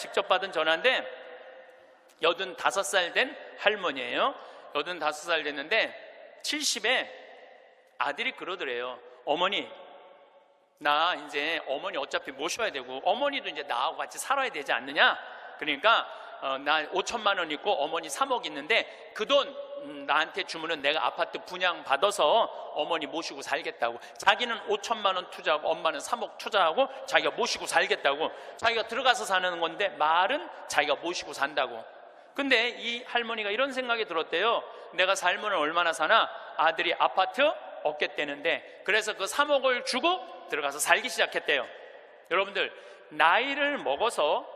직접 받은 전화인데 85살 된 할머니예요. 85살 됐는데 70에 아들이 그러더래요. 어머니, 나 이제 어머니 어차피 모셔야 되고 어머니도 이제 나하고 같이 살아야 되지 않느냐? 그러니까 나 5천만 원 있고 어머니 3억 있는데 그 돈 나한테 주면은 내가 아파트 분양 받아서 어머니 모시고 살겠다고. 자기는 5천만 원 투자하고 엄마는 3억 투자하고 자기가 모시고 살겠다고. 자기가 들어가서 사는 건데 말은 자기가 모시고 산다고. 근데 이 할머니가 이런 생각이 들었대요. 내가 살면 얼마나 사나? 아들이 아파트 얻겠다는데, 그래서 그 3억을 주고 들어가서 살기 시작했대요. 여러분들, 나이를 먹어서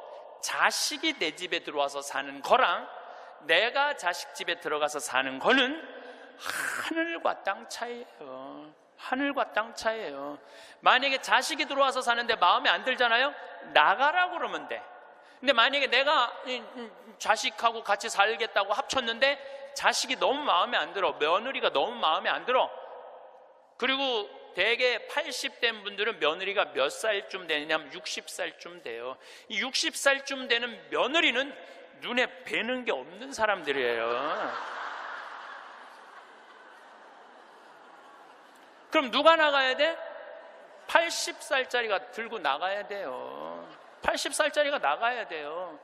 자식이 내 집에 들어와서 사는 거랑 내가 자식 집에 들어가서 사는 거는 하늘과 땅 차이예요. 하늘과 땅 차이예요. 만약에 자식이 들어와서 사는데 마음에 안 들잖아요? 나가라고 그러면 돼. 근데 만약에 내가 자식하고 같이 살겠다고 합쳤는데 자식이 너무 마음에 안 들어, 며느리가 너무 마음에 안 들어. 그리고 대개 80대 분들은 며느리가 몇 살쯤 되냐면 60살쯤 돼요. 이 60살쯤 되는 며느리는 눈에 뵈는 게 없는 사람들이에요. 그럼 누가 나가야 돼? 80살짜리가 들고 나가야 돼요. 80살짜리가 나가야 돼요.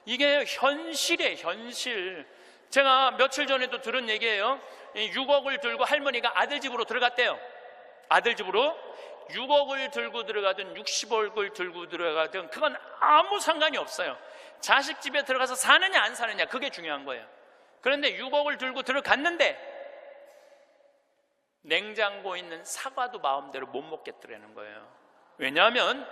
이게 현실이에요, 현실. 제가 며칠 전에도 들은 얘기예요. 6억을 들고 할머니가 아들 집으로 들어갔대요. 아들 집으로 6억을 들고 들어가든 60억을 들고 들어가든 그건 아무 상관이 없어요. 자식 집에 들어가서 사느냐 안 사느냐, 그게 중요한 거예요. 그런데 6억을 들고 들어갔는데 냉장고에 있는 사과도 마음대로 못 먹겠더라는 거예요. 왜냐하면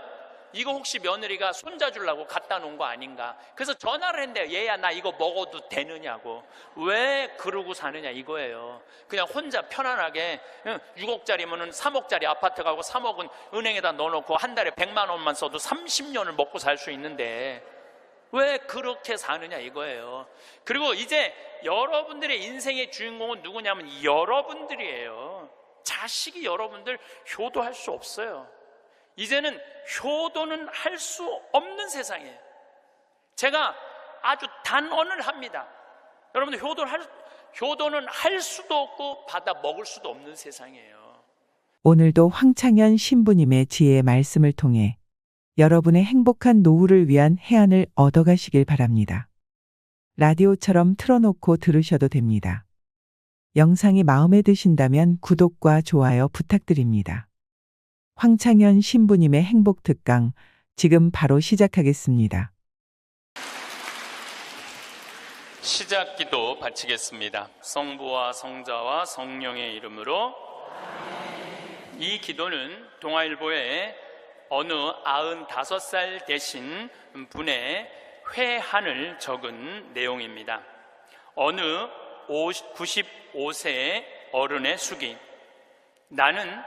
이거 혹시 며느리가 손자 주려고 갖다 놓은 거 아닌가. 그래서 전화를 했는데요. 얘야, 나 이거 먹어도 되느냐고. 왜 그러고 사느냐 이거예요. 그냥 혼자 편안하게 6억짜리면 3억짜리 아파트 가고 3억은 은행에다 넣어놓고 한 달에 100만 원만 써도 30년을 먹고 살 수 있는데 왜 그렇게 사느냐 이거예요. 그리고 이제 여러분들의 인생의 주인공은 누구냐면 여러분들이에요. 자식이 여러분들 효도할 수 없어요. 이제는 효도는 할 수 없는 세상이에요. 제가 아주 단언을 합니다. 여러분들 효도는 할 수도 없고 받아 먹을 수도 없는 세상이에요. 오늘도 황창현 신부님의 지혜의 말씀을 통해 여러분의 행복한 노후를 위한 해안을 얻어가시길 바랍니다. 라디오처럼 틀어놓고 들으셔도 됩니다. 영상이 마음에 드신다면 구독과 좋아요 부탁드립니다. 황창현 신부님의 행복 특강 지금 바로 시작하겠습니다. 시작 기도 바치겠습니다. 성부와 성자와 성령의 이름으로. 이 기도는 동아일보에 어느 95살 되신 분의 회한을 적은 내용입니다. 어느 95세의 어른의 수기. 나는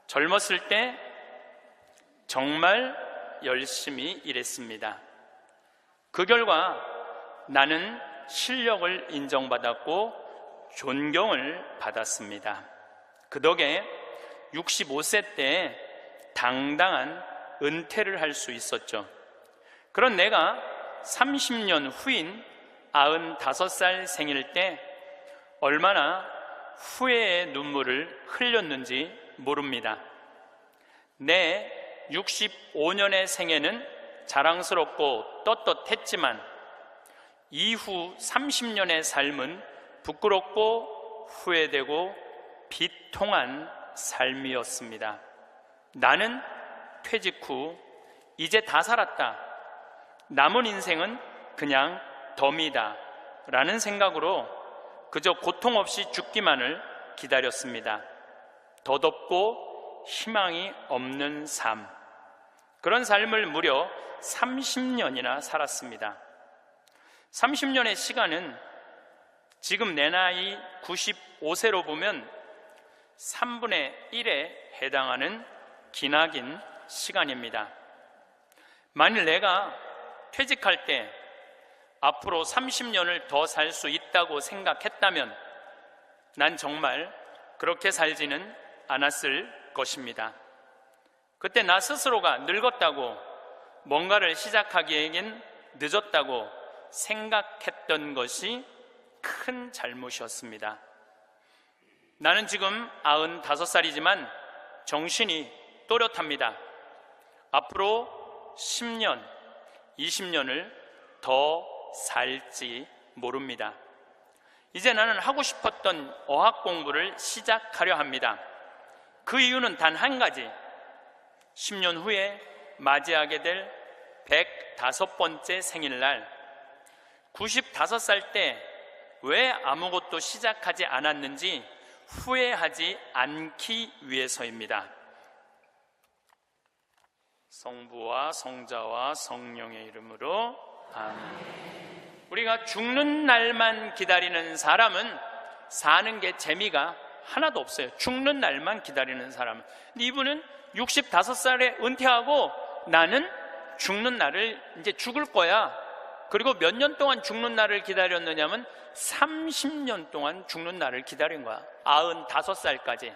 젊었을 때 정말 열심히 일했습니다. 그 결과 나는 실력을 인정받았고 존경을 받았습니다. 그 덕에 65세 때 당당한 은퇴를 할 수 있었죠. 그런 내가 30년 후인 95살 생일 때 얼마나 후회의 눈물을 흘렸는지 모릅니다. 내 65년의 생애는 자랑스럽고 떳떳했지만 이후 30년의 삶은 부끄럽고 후회되고 비통한 삶이었습니다. 나는 퇴직 후 이제 다 살았다. 남은 인생은 그냥 덤이다 라는 생각으로 그저 고통 없이 죽기만을 기다렸습니다. 덧없고 희망이 없는 삶, 그런 삶을 무려 30년이나 살았습니다. 30년의 시간은 지금 내 나이 95세로 보면 3분의 1에 해당하는 기나긴 시간입니다. 만일 내가 퇴직할 때 앞으로 30년을 더 살 수 있다고 생각했다면 난 정말 그렇게 살지는 않았을 것입니다. 그때 나 스스로가 늙었다고 뭔가를 시작하기에는 늦었다고 생각했던 것이 큰 잘못이었습니다. 나는 지금 95살이지만 정신이 또렷합니다. 앞으로 10년, 20년을 더 살지 모릅니다. 이제 나는 하고 싶었던 어학 공부를 시작하려 합니다. 그 이유는 단 한 가지, 10년 후에 맞이하게 될 105번째 생일날, 95살 때 왜 아무것도 시작하지 않았는지 후회하지 않기 위해서입니다. 성부와 성자와 성령의 이름으로 아멘. 우리가 죽는 날만 기다리는 사람은 사는 게 재미가 하나도 없어요. 죽는 날만 기다리는 사람은. 근데 이분은 65살에 은퇴하고 나는 죽는 날을 이제 죽을 거야. 그리고 몇 년 동안 죽는 날을 기다렸느냐면 30년 동안 죽는 날을 기다린 거야. 95살까지.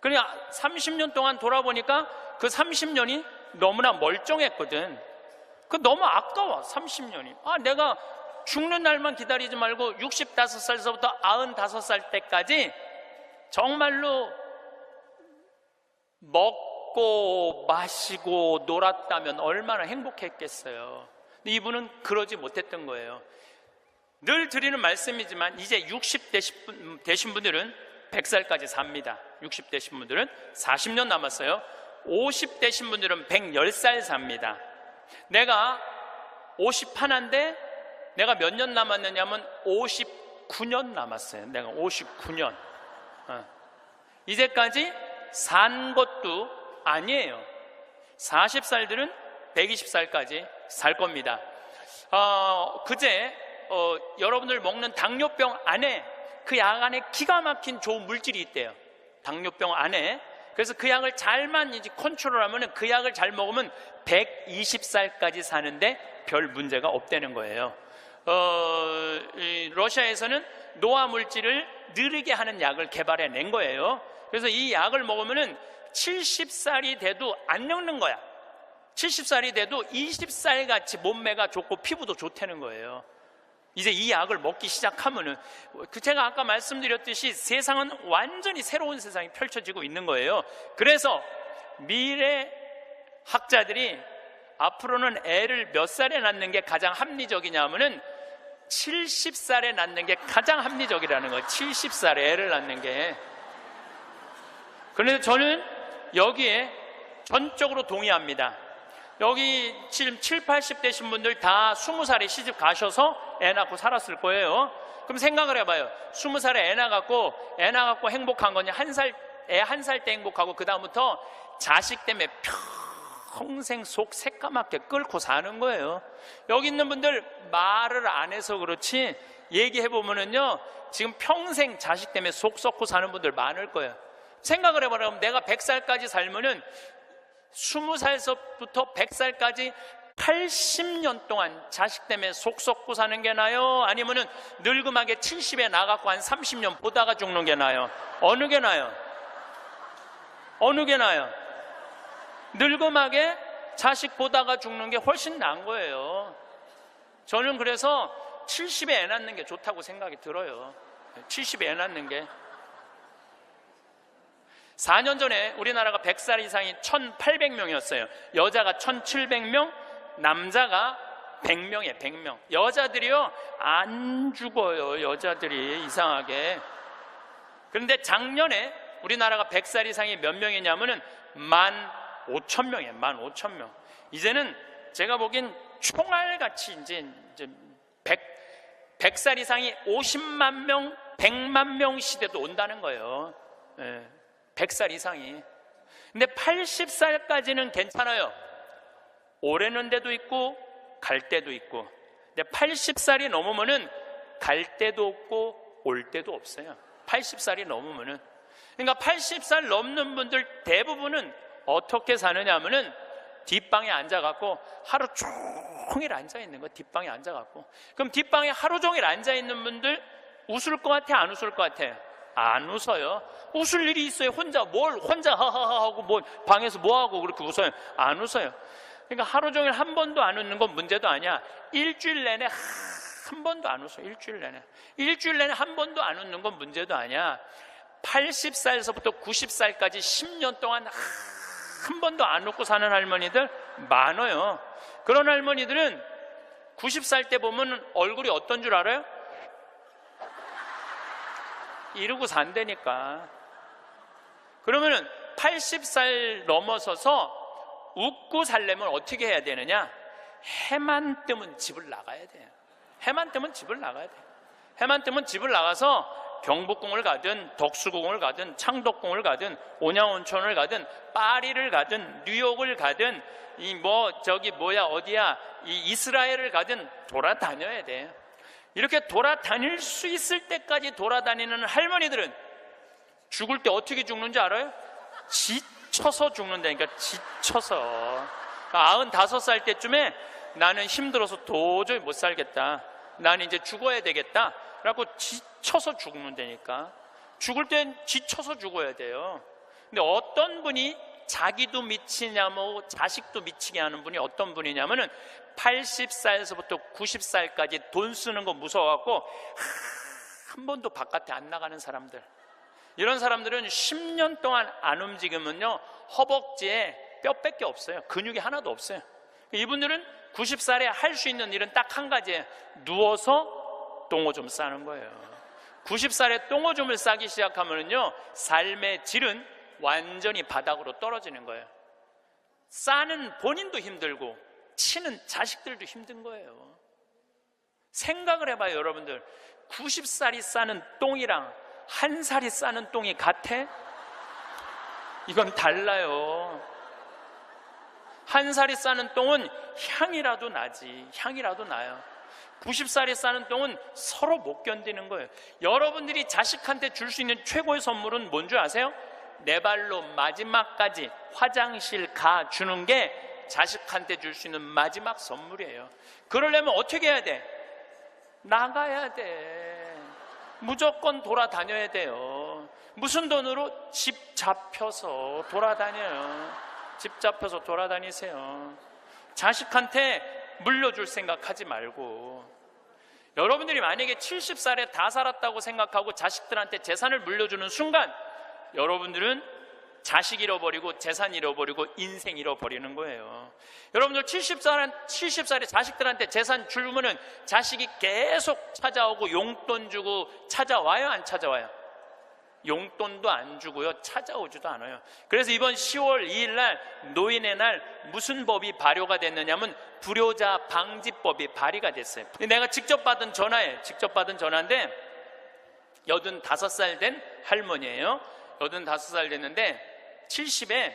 그냥 30년 동안 돌아보니까 그 30년이 너무나 멀쩡했거든. 그 너무 아까워. 30년이. 내가 죽는 날만 기다리지 말고 65살서부터 95살 때까지 정말로 먹고 마시고 놀았다면 얼마나 행복했겠어요. 근데 이분은 그러지 못했던 거예요. 늘 드리는 말씀이지만 이제 60 되신 분들은 100살까지 삽니다. 60 되신 분들은 40년 남았어요. 50 되신 분들은 110살 삽니다. 내가 51인데 내가 몇 년 남았느냐면 59년 남았어요. 내가 59년. 이제까지 산 것도 아니에요. 40살들은 120살까지 살 겁니다. 그제 여러분들 먹는 당뇨병 안에, 그 약 안에 기가 막힌 좋은 물질이 있대요. 당뇨병 안에. 그래서 그 약을 잘만 이제 컨트롤하면, 그 약을 잘 먹으면 120살까지 사는데 별 문제가 없다는 거예요. 러시아에서는 노화 물질을 느리게 하는 약을 개발해낸 거예요. 그래서 이 약을 먹으면 70살이 돼도 안 늙는 거야. 70살이 돼도 20살 같이 몸매가 좋고 피부도 좋다는 거예요. 이제 이 약을 먹기 시작하면은, 제가 아까 말씀드렸듯이 세상은 완전히 새로운 세상이 펼쳐지고 있는 거예요. 그래서 미래 학자들이 앞으로는 애를 몇 살에 낳는 게 가장 합리적이냐 하면은 70살에 낳는 게 가장 합리적이라는 거예요. 70살에 애를 낳는 게. 그런데 저는 여기에 전적으로 동의합니다. 여기 지금 7, 80 되신 분들 다 20살에 시집 가셔서 애 낳고 살았을 거예요. 그럼 생각을 해봐요. 20살에 애 낳고 행복한 거냐? 애 한 살 때 행복하고 그 다음부터 자식 때문에 평생 속 새까맣게 끓고 사는 거예요. 여기 있는 분들 말을 안 해서 그렇지 얘기해보면은요, 지금 평생 자식 때문에 속 썩고 사는 분들 많을 거예요. 생각을 해봐요. 내가 100살까지 살면은 20살서부터 100살까지 80년 동안 자식 때문에 속 썩고 사는 게 나아요? 아니면은 늙음하게 70에 나가고 한 30년 보다가 죽는 게 나아요? 어느 게 나아요? 어느 게 나아요? 늙음하게 자식 보다가 죽는 게 훨씬 나은 거예요. 저는 그래서 70에 애 낳는 게 좋다고 생각이 들어요. 70에 애 낳는 게. 4년 전에 우리나라가 100살 이상이 1,800명이었어요. 여자가 1,700명, 남자가 100명이에요. 100명. 여자들이요, 안 죽어요. 여자들이 이상하게. 그런데 작년에 우리나라가 100살 이상이 몇 명이냐면은 15,000명이에요. 15,000명. 이제는 제가 보기엔 총알같이 이제 100살 이상이 50만 명, 100만 명 시대도 온다는 거예요. 100살 이상이. 근데 80살까지는 괜찮아요. 오래는 데도 있고 갈 때도 있고. 근데 80살이 넘으면은 갈 때도 없고 올 때도 없어요. 80살이 넘으면은. 그러니까 80살 넘는 분들 대부분은 어떻게 사느냐 하면은 뒷방에 앉아갖고 하루 종일 앉아있는 거. 뒷방에 앉아갖고. 그럼 뒷방에 하루 종일 앉아있는 분들 웃을 것 같아? 안 웃을 것 같아? 안 웃어요. 웃을 일이 있어요. 혼자 하고 뭐 방에서 뭐 하고 그렇게 웃어요? 안 웃어요. 그러니까 하루 종일 한 번도 안 웃는 건 문제도 아니야. 일주일 내내 한 번도 안 웃어. 일주일 내내 한 번도 안 웃는 건 문제도 아니야. 80살에서부터 90살까지 10년 동안 한 번도 안 웃고 사는 할머니들 많아요. 그런 할머니들은 90살 때 보면 얼굴이 어떤 줄 알아요? 이러고 산다니까. 그러면은 80살 넘어서서 웃고 살려면 어떻게 해야 되느냐? 해만 뜨면 집을 나가야 돼요. 해만 뜨면 집을 나가야 돼요. 해만 뜨면 집을 나가서 경복궁을 가든 덕수궁을 가든 창덕궁을 가든 온양온천을 가든 파리를 가든 뉴욕을 가든 어디야 이스라엘을 가든 돌아다녀야 돼요. 이렇게 돌아다닐 수 있을 때까지 돌아다니는 할머니들은 죽을 때 어떻게 죽는지 알아요? 지쳐서 죽는다니까. 지쳐서. 95살 때쯤에 나는 힘들어서 도저히 못 살겠다, 나는 이제 죽어야 되겠다, 그래갖고 지쳐서 죽는다니까. 죽을 땐 지쳐서 죽어야 돼요. 근데 어떤 분이 자기도 미치냐면 자식도 미치게 하는 분이 어떤 분이냐면은 80살에서부터 90살까지 돈 쓰는 거 무서워갖고 한 번도 바깥에 안 나가는 사람들. 이런 사람들은 10년 동안 안 움직이면요 허벅지에 뼈밖에 없어요. 근육이 하나도 없어요. 이분들은 90살에 할 수 있는 일은 딱 한 가지예요. 누워서 똥오줌 싸는 거예요. 90살에 똥오줌을 싸기 시작하면요 삶의 질은 완전히 바닥으로 떨어지는 거예요. 싸는 본인도 힘들고 치는 자식들도 힘든 거예요. 생각을 해봐요. 여러분들 90살이 싸는 똥이랑 1살이 싸는 똥이 같아? 이건 달라요. 1살이 싸는 똥은 향이라도 나지. 향이라도 나요. 90살이 싸는 똥은 서로 못 견디는 거예요. 여러분들이 자식한테 줄 수 있는 최고의 선물은 뭔지 아세요? 내 발로 마지막까지 화장실 가 주는 게 자식한테 줄 수 있는 마지막 선물이에요. 그러려면 어떻게 해야 돼? 나가야 돼. 무조건 돌아다녀야 돼요. 무슨 돈으로? 집 잡혀서 돌아다녀요. 집 잡혀서 돌아다니세요. 자식한테 물려줄 생각하지 말고. 여러분들이 만약에 70살에 다 살았다고 생각하고 자식들한테 재산을 물려주는 순간 여러분들은 자식 잃어버리고 재산 잃어버리고 인생 잃어버리는 거예요. 여러분들 70살에 자식들한테 재산 주면은 자식이 계속 찾아오고 용돈 주고 찾아와요, 안 찾아와요? 용돈도 안 주고요, 찾아오지도 않아요. 그래서 이번 10월 2일 날 노인의 날 무슨 법이 발효가 됐느냐면 불효자 방지법이 발의가 됐어요. 내가 직접 받은 전화인데 85살 된 할머니예요. 85살 됐는데 70에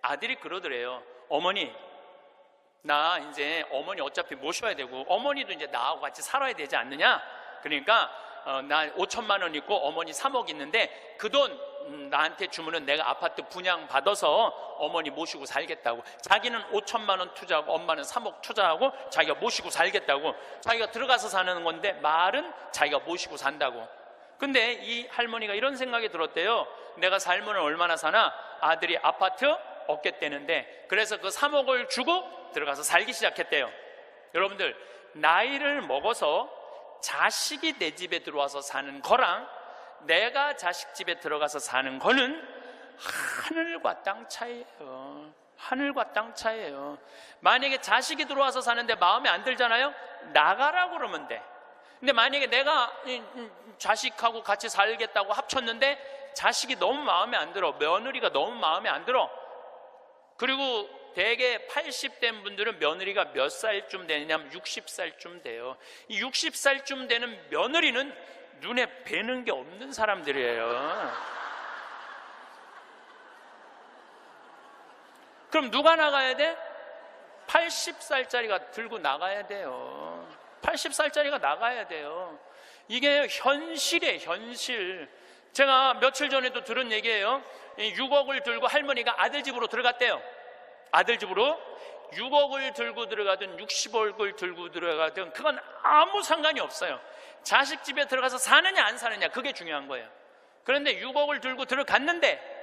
아들이 그러더래요. 어머니, 나 이제 어머니 어차피 모셔야 되고 어머니도 이제 나하고 같이 살아야 되지 않느냐? 그러니까 나 5천만 원 있고 어머니 3억 있는데 그 돈 나한테 주면은 내가 아파트 분양 받아서 어머니 모시고 살겠다고. 자기는 5천만 원 투자하고 엄마는 3억 투자하고 자기가 모시고 살겠다고. 자기가 들어가서 사는 건데 말은 자기가 모시고 산다고. 근데 이 할머니가 이런 생각이 들었대요. 내가 살면 얼마나 사나? 아들이 아파트 얻겠다는데 그래서 그 3억을 주고 들어가서 살기 시작했대요. 여러분들 나이를 먹어서 자식이 내 집에 들어와서 사는 거랑 내가 자식 집에 들어가서 사는 거는 하늘과 땅 차이예요. 하늘과 땅 차이예요. 만약에 자식이 들어와서 사는데 마음에 안 들잖아요? 나가라고 그러면 돼. 근데 만약에 내가 자식하고 같이 살겠다고 합쳤는데 자식이 너무 마음에 안 들어, 며느리가 너무 마음에 안 들어. 그리고 대개 80대 분들은 며느리가 몇 살쯤 되느냐면 60살쯤 돼요. 이 60살쯤 되는 며느리는 눈에 뵈는 게 없는 사람들이에요. 그럼 누가 나가야 돼? 80살짜리가 들고 나가야 돼요. 80살짜리가 나가야 돼요. 이게 현실이에요, 현실. 제가 며칠 전에도 들은 얘기예요. 6억을 들고 할머니가 아들 집으로 들어갔대요. 아들 집으로 6억을 들고 들어가든 60억을 들고 들어가든 그건 아무 상관이 없어요. 자식 집에 들어가서 사느냐 안 사느냐 그게 중요한 거예요. 그런데 6억을 들고 들어갔는데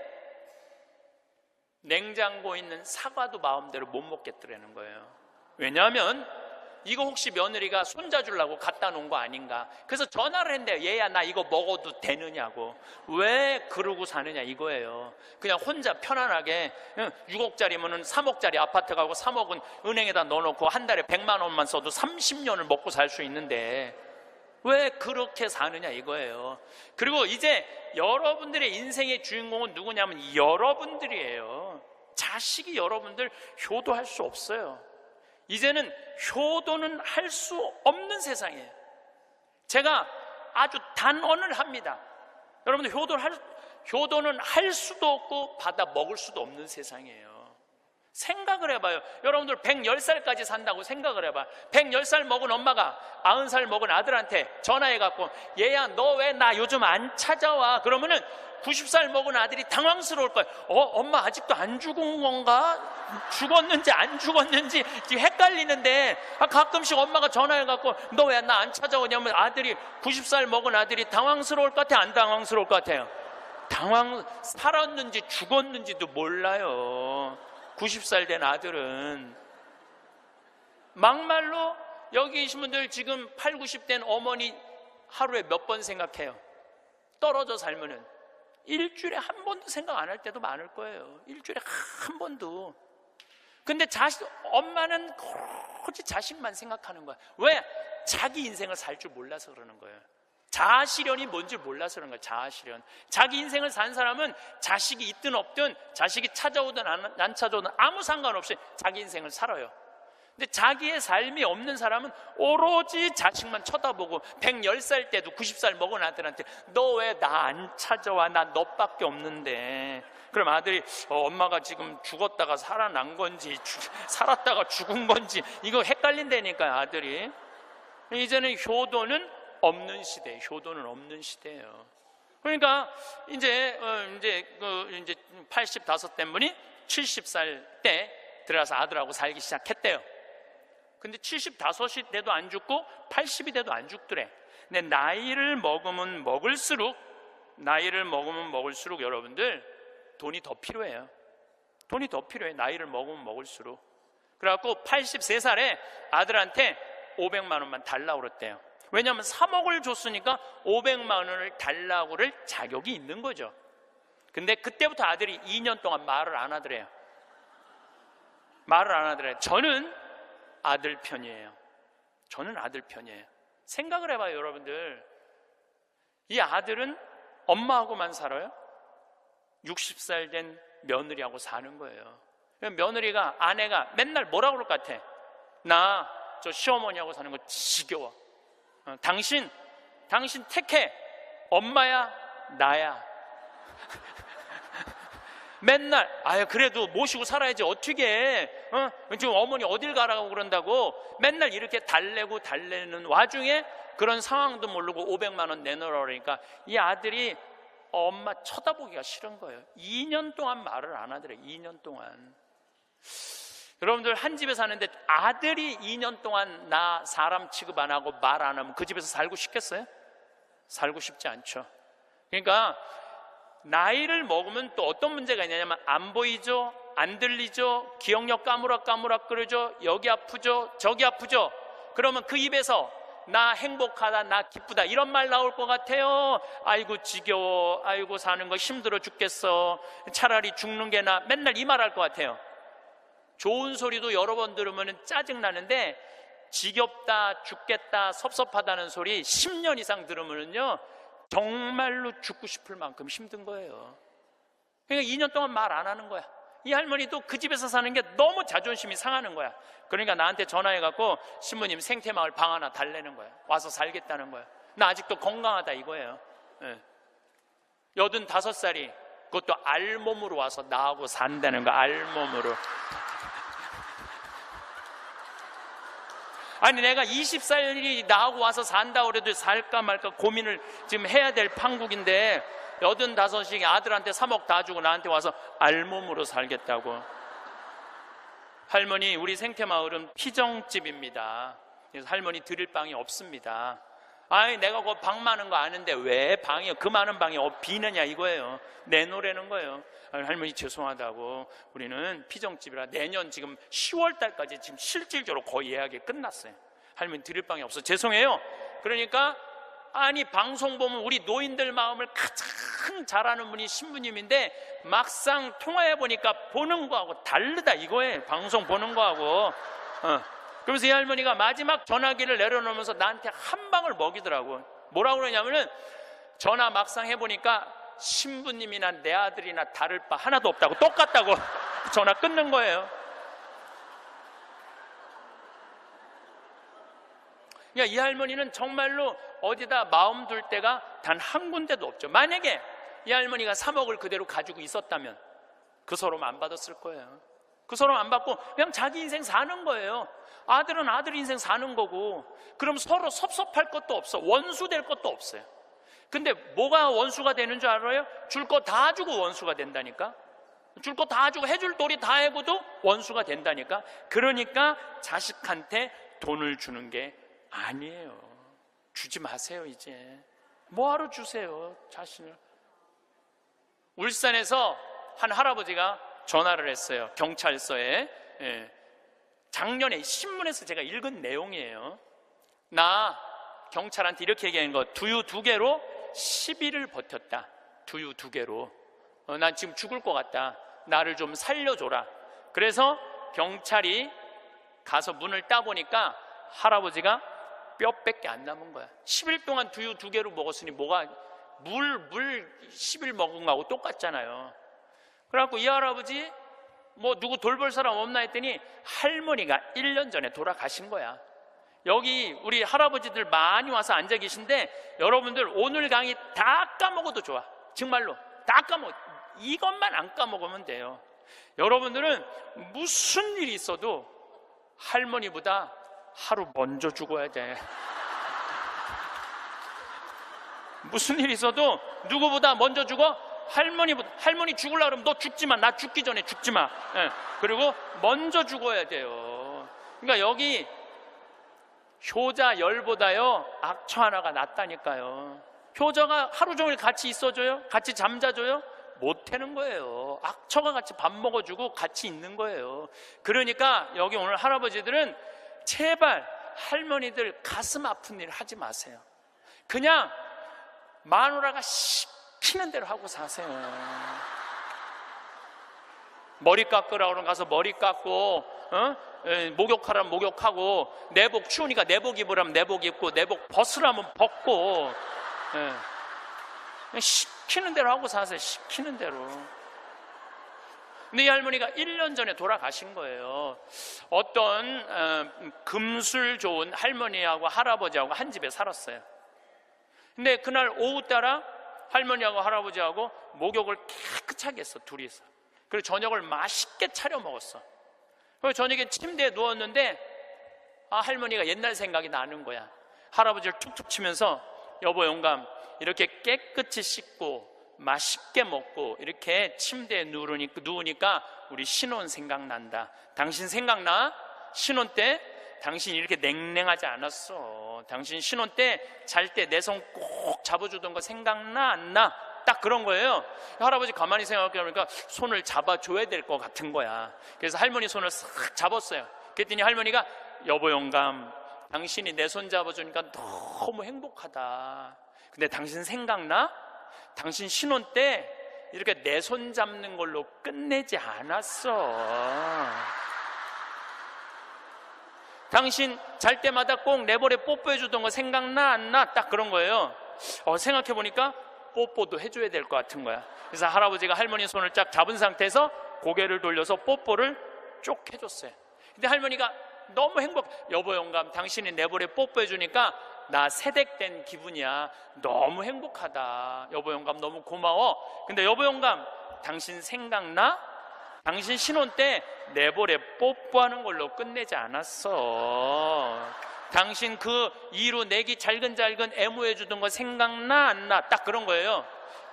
냉장고에 있는 사과도 마음대로 못 먹겠더라는 거예요. 왜냐하면 이거 혹시 며느리가 손자 주려고 갖다 놓은 거 아닌가. 그래서 전화를 했는데요. 얘야, 나 이거 먹어도 되느냐고. 왜 그러고 사느냐 이거예요. 그냥 혼자 편안하게 6억짜리면은 3억짜리 아파트 가고 3억은 은행에다 넣어놓고 한 달에 100만 원만 써도 30년을 먹고 살 수 있는데 왜 그렇게 사느냐 이거예요. 그리고 이제 여러분들의 인생의 주인공은 누구냐면 여러분들이에요. 자식이 여러분들 효도할 수 없어요. 이제는 효도는 할 수 없는 세상이에요. 제가 아주 단언을 합니다. 여러분들 효도는 할 수도 없고 받아 먹을 수도 없는 세상이에요. 생각을 해봐요. 여러분들 110살까지 산다고 생각을 해봐요. 110살 먹은 엄마가 90살 먹은 아들한테 전화해갖고 얘야, 너 왜 나 요즘 안 찾아와? 그러면은 90살 먹은 아들이 당황스러울 거예요. 엄마 아직도 안 죽은 건가? 죽었는지 안 죽었는지 지금 헷갈리는데, 가끔씩 엄마가 전화해갖고 너 왜 나 안 찾아오냐면 아들이 90살 먹은 아들이 당황스러울 것 같아요? 안 당황스러울 것 같아요? 살았는지 죽었는지도 몰라요. 90살 된 아들은. 막말로 여기 계신 분들 지금 8, 90 된 어머니 하루에 몇 번 생각해요? 떨어져 살면은 일주일에 한 번도 생각 안 할 때도 많을 거예요. 일주일에 한 번도. 근데 엄마는 오로지 자식만 생각하는 거야. 왜? 자기 인생을 살 줄 몰라서 그러는 거예요. 자아실현이 뭔지 몰라서 그런 거예요. 자아실현. 자기 인생을 산 사람은 자식이 있든 없든, 자식이 찾아오든 안 찾아오든 아무 상관없이 자기 인생을 살아요. 근데 자기의 삶이 없는 사람은 오로지 자식만 쳐다보고 110살 때도 90살 먹은 아들한테 너 왜 나 안 찾아와? 나 너밖에 없는데. 그럼 아들이 엄마가 지금 죽었다가 살아난 건지 살았다가 죽은 건지 이거 헷갈린다니까요, 아들이. 이제는 효도는 없는 시대, 효도는 없는 시대예요. 그러니까 이제 85 된 분이 70살 때 들어가서 아들하고 살기 시작했대요. 근데 75이 돼도 안 죽고 80이 돼도 안 죽더래. 근데 나이를 먹으면 먹을수록 여러분들 돈이 더 필요해요. 돈이 더 필요해. 나이를 먹으면 먹을수록. 그래갖고 83살에 아들한테 500만 원만 달라고 그랬대요. 왜냐하면 3억을 줬으니까 500만 원을 달라고 그럴 자격이 있는 거죠. 근데 그때부터 아들이 2년 동안 말을 안 하더래요. 저는 아들 편이에요. 생각을 해봐요, 여러분들. 이 아들은 엄마하고만 살아요? 60살 된 며느리하고 사는 거예요. 며느리가, 아내가 맨날 뭐라고 그럴 것 같아? 나 저 시어머니하고 사는 거 지겨워. 당신 택해. 엄마야, 나야. 맨날 그래도 모시고 살아야지 어떻게 해? 지금 어머니 어딜 가라고 그런다고 맨날 이렇게 달래는 와중에 그런 상황도 모르고 500만 원 내놓으라 그러니까 이 아들이 엄마 쳐다보기가 싫은 거예요. 2년 동안 말을 안 하더래. 2년 동안. 여러분들 한 집에 사는데 아들이 2년 동안 나 사람 취급 안 하고 말 안 하면 그 집에서 살고 싶겠어요? 살고 싶지 않죠. 그러니까 나이를 먹으면 또 어떤 문제가 있냐면 안 보이죠? 안 들리죠? 기억력 까무락까무락거리죠? 여기 아프죠? 저기 아프죠? 그러면 그 입에서 나 행복하다, 나 기쁘다 이런 말 나올 것 같아요? 아이고 지겨워, 아이고 사는 거 힘들어 죽겠어, 차라리 죽는 게 나, 맨날 이 말 할 것 같아요. 좋은 소리도 여러 번 들으면 짜증나는데 지겹다, 죽겠다, 섭섭하다는 소리 10년 이상 들으면요 정말로 죽고 싶을 만큼 힘든 거예요. 그러니까 2년 동안 말 안 하는 거야. 이 할머니도 그 집에서 사는 게 너무 자존심이 상하는 거야. 그러니까 나한테 전화해갖고 신부님 생태마을 방 하나 달래는 거야. 와서 살겠다는 거야. 나 아직도 건강하다 이거예요. 85살이 그것도 알몸으로 와서 나하고 산다는 거야. 알몸으로. 아니 내가 20살이 나하고 와서 산다고 그래도 살까 말까 고민을 지금 해야 될 판국인데 85이 아들한테 3억 다 주고 나한테 와서 알몸으로 살겠다고. 할머니, 우리 생태마을은 피정집입니다. 그래서 할머니 드릴 방이 없습니다. 아이 내가 그 방 많은 거 아는데 왜 방이요? 그 많은 방이 비느냐 이거예요. 내놓으라는 거예요. 할머니 죄송하다고 우리는 피정집이라 내년 지금 10월 달까지 지금 실질적으로 거의 예약이 끝났어요. 할머니 드릴 방이 없어 죄송해요. 그러니까 아니 방송 보면 우리 노인들 마음을 가장 잘 아는 분이 신부님인데 막상 통화해 보니까 보는 거하고 다르다 이거예요. 방송 보는 거하고. 그러면서 이 할머니가 마지막 전화기를 내려놓으면서 나한테 한 방을 먹이더라고. 뭐라고 그러냐면은 전화 막상 해보니까 신부님이나 내 아들이나 다를 바 하나도 없다고, 똑같다고 전화 끊는 거예요. 그러니까 이 할머니는 정말로 어디다 마음 둘 데가 단 한 군데도 없죠. 만약에 이 할머니가 3억을 그대로 가지고 있었다면 그 서름 안 받았을 거예요. 그 서름 안 받고 그냥 자기 인생 사는 거예요. 아들은 아들 인생 사는 거고. 그럼 서로 섭섭할 것도 없어. 원수 될 것도 없어요. 근데 뭐가 원수가 되는 줄 알아요? 줄 거 다 주고 원수가 된다니까. 줄 거 다 주고 해줄 도리 다 해고도 원수가 된다니까. 그러니까 자식한테 돈을 주는 게 아니에요. 주지 마세요. 이제 뭐하러 주세요 자신을. 울산에서 한 할아버지가 전화를 했어요. 경찰서에. 작년에 신문에서 제가 읽은 내용이에요. 나 경찰한테 이렇게 얘기한 거, 두유 2개로 10일을 버텼다. 두유 2개로. 난 지금 죽을 것 같다. 나를 좀 살려줘라. 그래서 경찰이 가서 문을 따보니까 할아버지가 뼈밖에 안 남은 거야. 10일 동안 두유 2개로 먹었으니 뭐가 물 10일 먹은 거하고 똑같잖아요. 그래갖고 이 할아버지 뭐 누구 돌볼 사람 없나 했더니 할머니가 1년 전에 돌아가신 거야. 여기 우리 할아버지들 많이 와서 앉아 계신데 여러분들 오늘 강의 다 까먹어도 좋아. 정말로 다 까먹어. 이것만 안 까먹으면 돼요. 여러분들은 무슨 일이 있어도 할머니보다 하루 먼저 죽어야 돼. 무슨 일이 있어도 누구보다 먼저 죽어? 할머니 죽으려고 그러면 너 죽지 마. 나 죽기 전에 죽지 마. 그리고 먼저 죽어야 돼요. 그러니까 여기 효자 열보다요 악처 하나가 낫다니까요. 효자가 하루 종일 같이 있어줘요? 같이 잠자줘요? 못하는 거예요. 악처가 같이 밥 먹어주고 같이 있는 거예요. 그러니까 여기 오늘 할아버지들은 제발 할머니들 가슴 아픈 일 하지 마세요. 그냥 마누라가 시키는 대로 하고 사세요. 머리 깎으라 그러면 가서 머리 깎고, 목욕하라면 목욕하고, 내복 추우니까 내복 입으라면 내복 입고, 내복 벗으라면 벗고, 시키는 대로 하고 사세요. 시키는 대로. 근데 이 할머니가 1년 전에 돌아가신 거예요. 어떤 금술 좋은 할머니하고 할아버지하고 한 집에 살았어요. 근데 그날 오후 따라 할머니하고 할아버지하고 목욕을 깨끗하게 했어, 둘이서. 그리고 저녁을 맛있게 차려 먹었어. 그리고 저녁에 침대에 누웠는데 할머니가 옛날 생각이 나는 거야. 할아버지를 툭툭 치면서 여보 영감, 이렇게 깨끗이 씻고 맛있게 먹고 이렇게 침대에 누우니까 우리 신혼 생각난다. 당신 생각나? 신혼 때 당신 이렇게 냉랭하지 않았어. 당신 신혼 때 잘 때 내 손 꼭 잡아주던 거 생각나 안 나? 딱 그런 거예요. 할아버지 가만히 생각해보니까 손을 잡아줘야 될 것 같은 거야. 그래서 할머니 손을 싹 잡았어요. 그랬더니 할머니가 여보 영감, 당신이 내 손 잡아주니까 너무 행복하다. 근데 당신 생각나? 당신 신혼 때 이렇게 내 손 잡는 걸로 끝내지 않았어. 당신 잘 때마다 꼭 내 볼에 뽀뽀해주던 거 생각나 안 나? 딱 그런 거예요. 생각해보니까 뽀뽀도 해줘야 될 것 같은 거야. 그래서 할아버지가 할머니 손을 쫙 잡은 상태에서 고개를 돌려서 뽀뽀를 쭉 해줬어요. 근데 할머니가 너무 여보 영감, 당신이 내 볼에 뽀뽀해주니까 나 세댁된 기분이야. 너무 행복하다. 여보 영감 너무 고마워. 근데 여보 영감, 당신 생각나? 당신 신혼 때 내 볼에 뽀뽀하는 걸로 끝내지 않았어. 당신 그 이로 내기 잘근잘근 애무해주던 거 생각나 안 나? 딱 그런 거예요.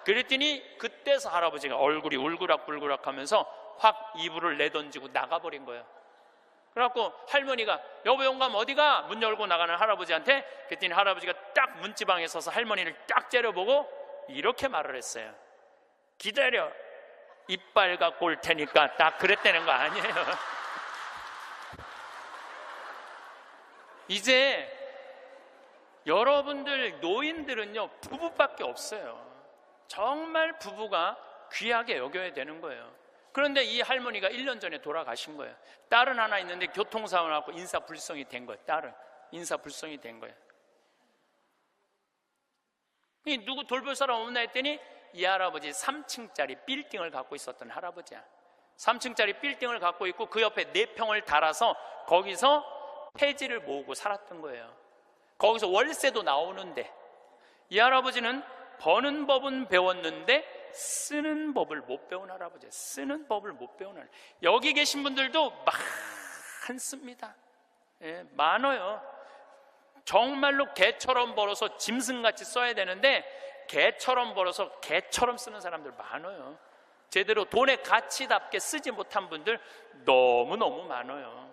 그랬더니 그때서 할아버지가 얼굴이 울그락불그락 하면서 확 이불을 내던지고 나가버린 거예요. 그래갖고 할머니가 여보 영감 어디가? 문 열고 나가는 할아버지한테. 그랬더니 할아버지가 딱 딱 문지방에 서서 할머니를 딱 째려보고 이렇게 말을 했어요. 기다려, 이빨 갖고 올 테니까. 딱 그랬다는 거 아니에요. 이제 여러분들 노인들은요, 부부밖에 없어요. 정말 부부가 귀하게 여겨야 되는 거예요. 그런데 이 할머니가 1년 전에 돌아가신 거예요. 딸은 하나 있는데 교통사고를 하고 인사불성이 된 거예요. 딸은 인사불성이 된 거예요. 누구 돌볼 사람 없나 했더니 이 할아버지 3층짜리 빌딩을 갖고 있었던 할아버지야. 3층짜리 빌딩을 갖고 있고 그 옆에 4평을 달아서 거기서 폐지를 모으고 살았던 거예요. 거기서 월세도 나오는데 이 할아버지는 버는 법은 배웠는데 쓰는 법을 못 배운 할아버지예요. 쓰는 법을 못 배운 할아버지. 여기 계신 분들도 많습니다. 예, 많아요. 정말로 개처럼 벌어서 짐승같이 써야 되는데 개처럼 벌어서 개처럼 쓰는 사람들 많아요. 제대로 돈의 가치답게 쓰지 못한 분들 너무너무 많아요.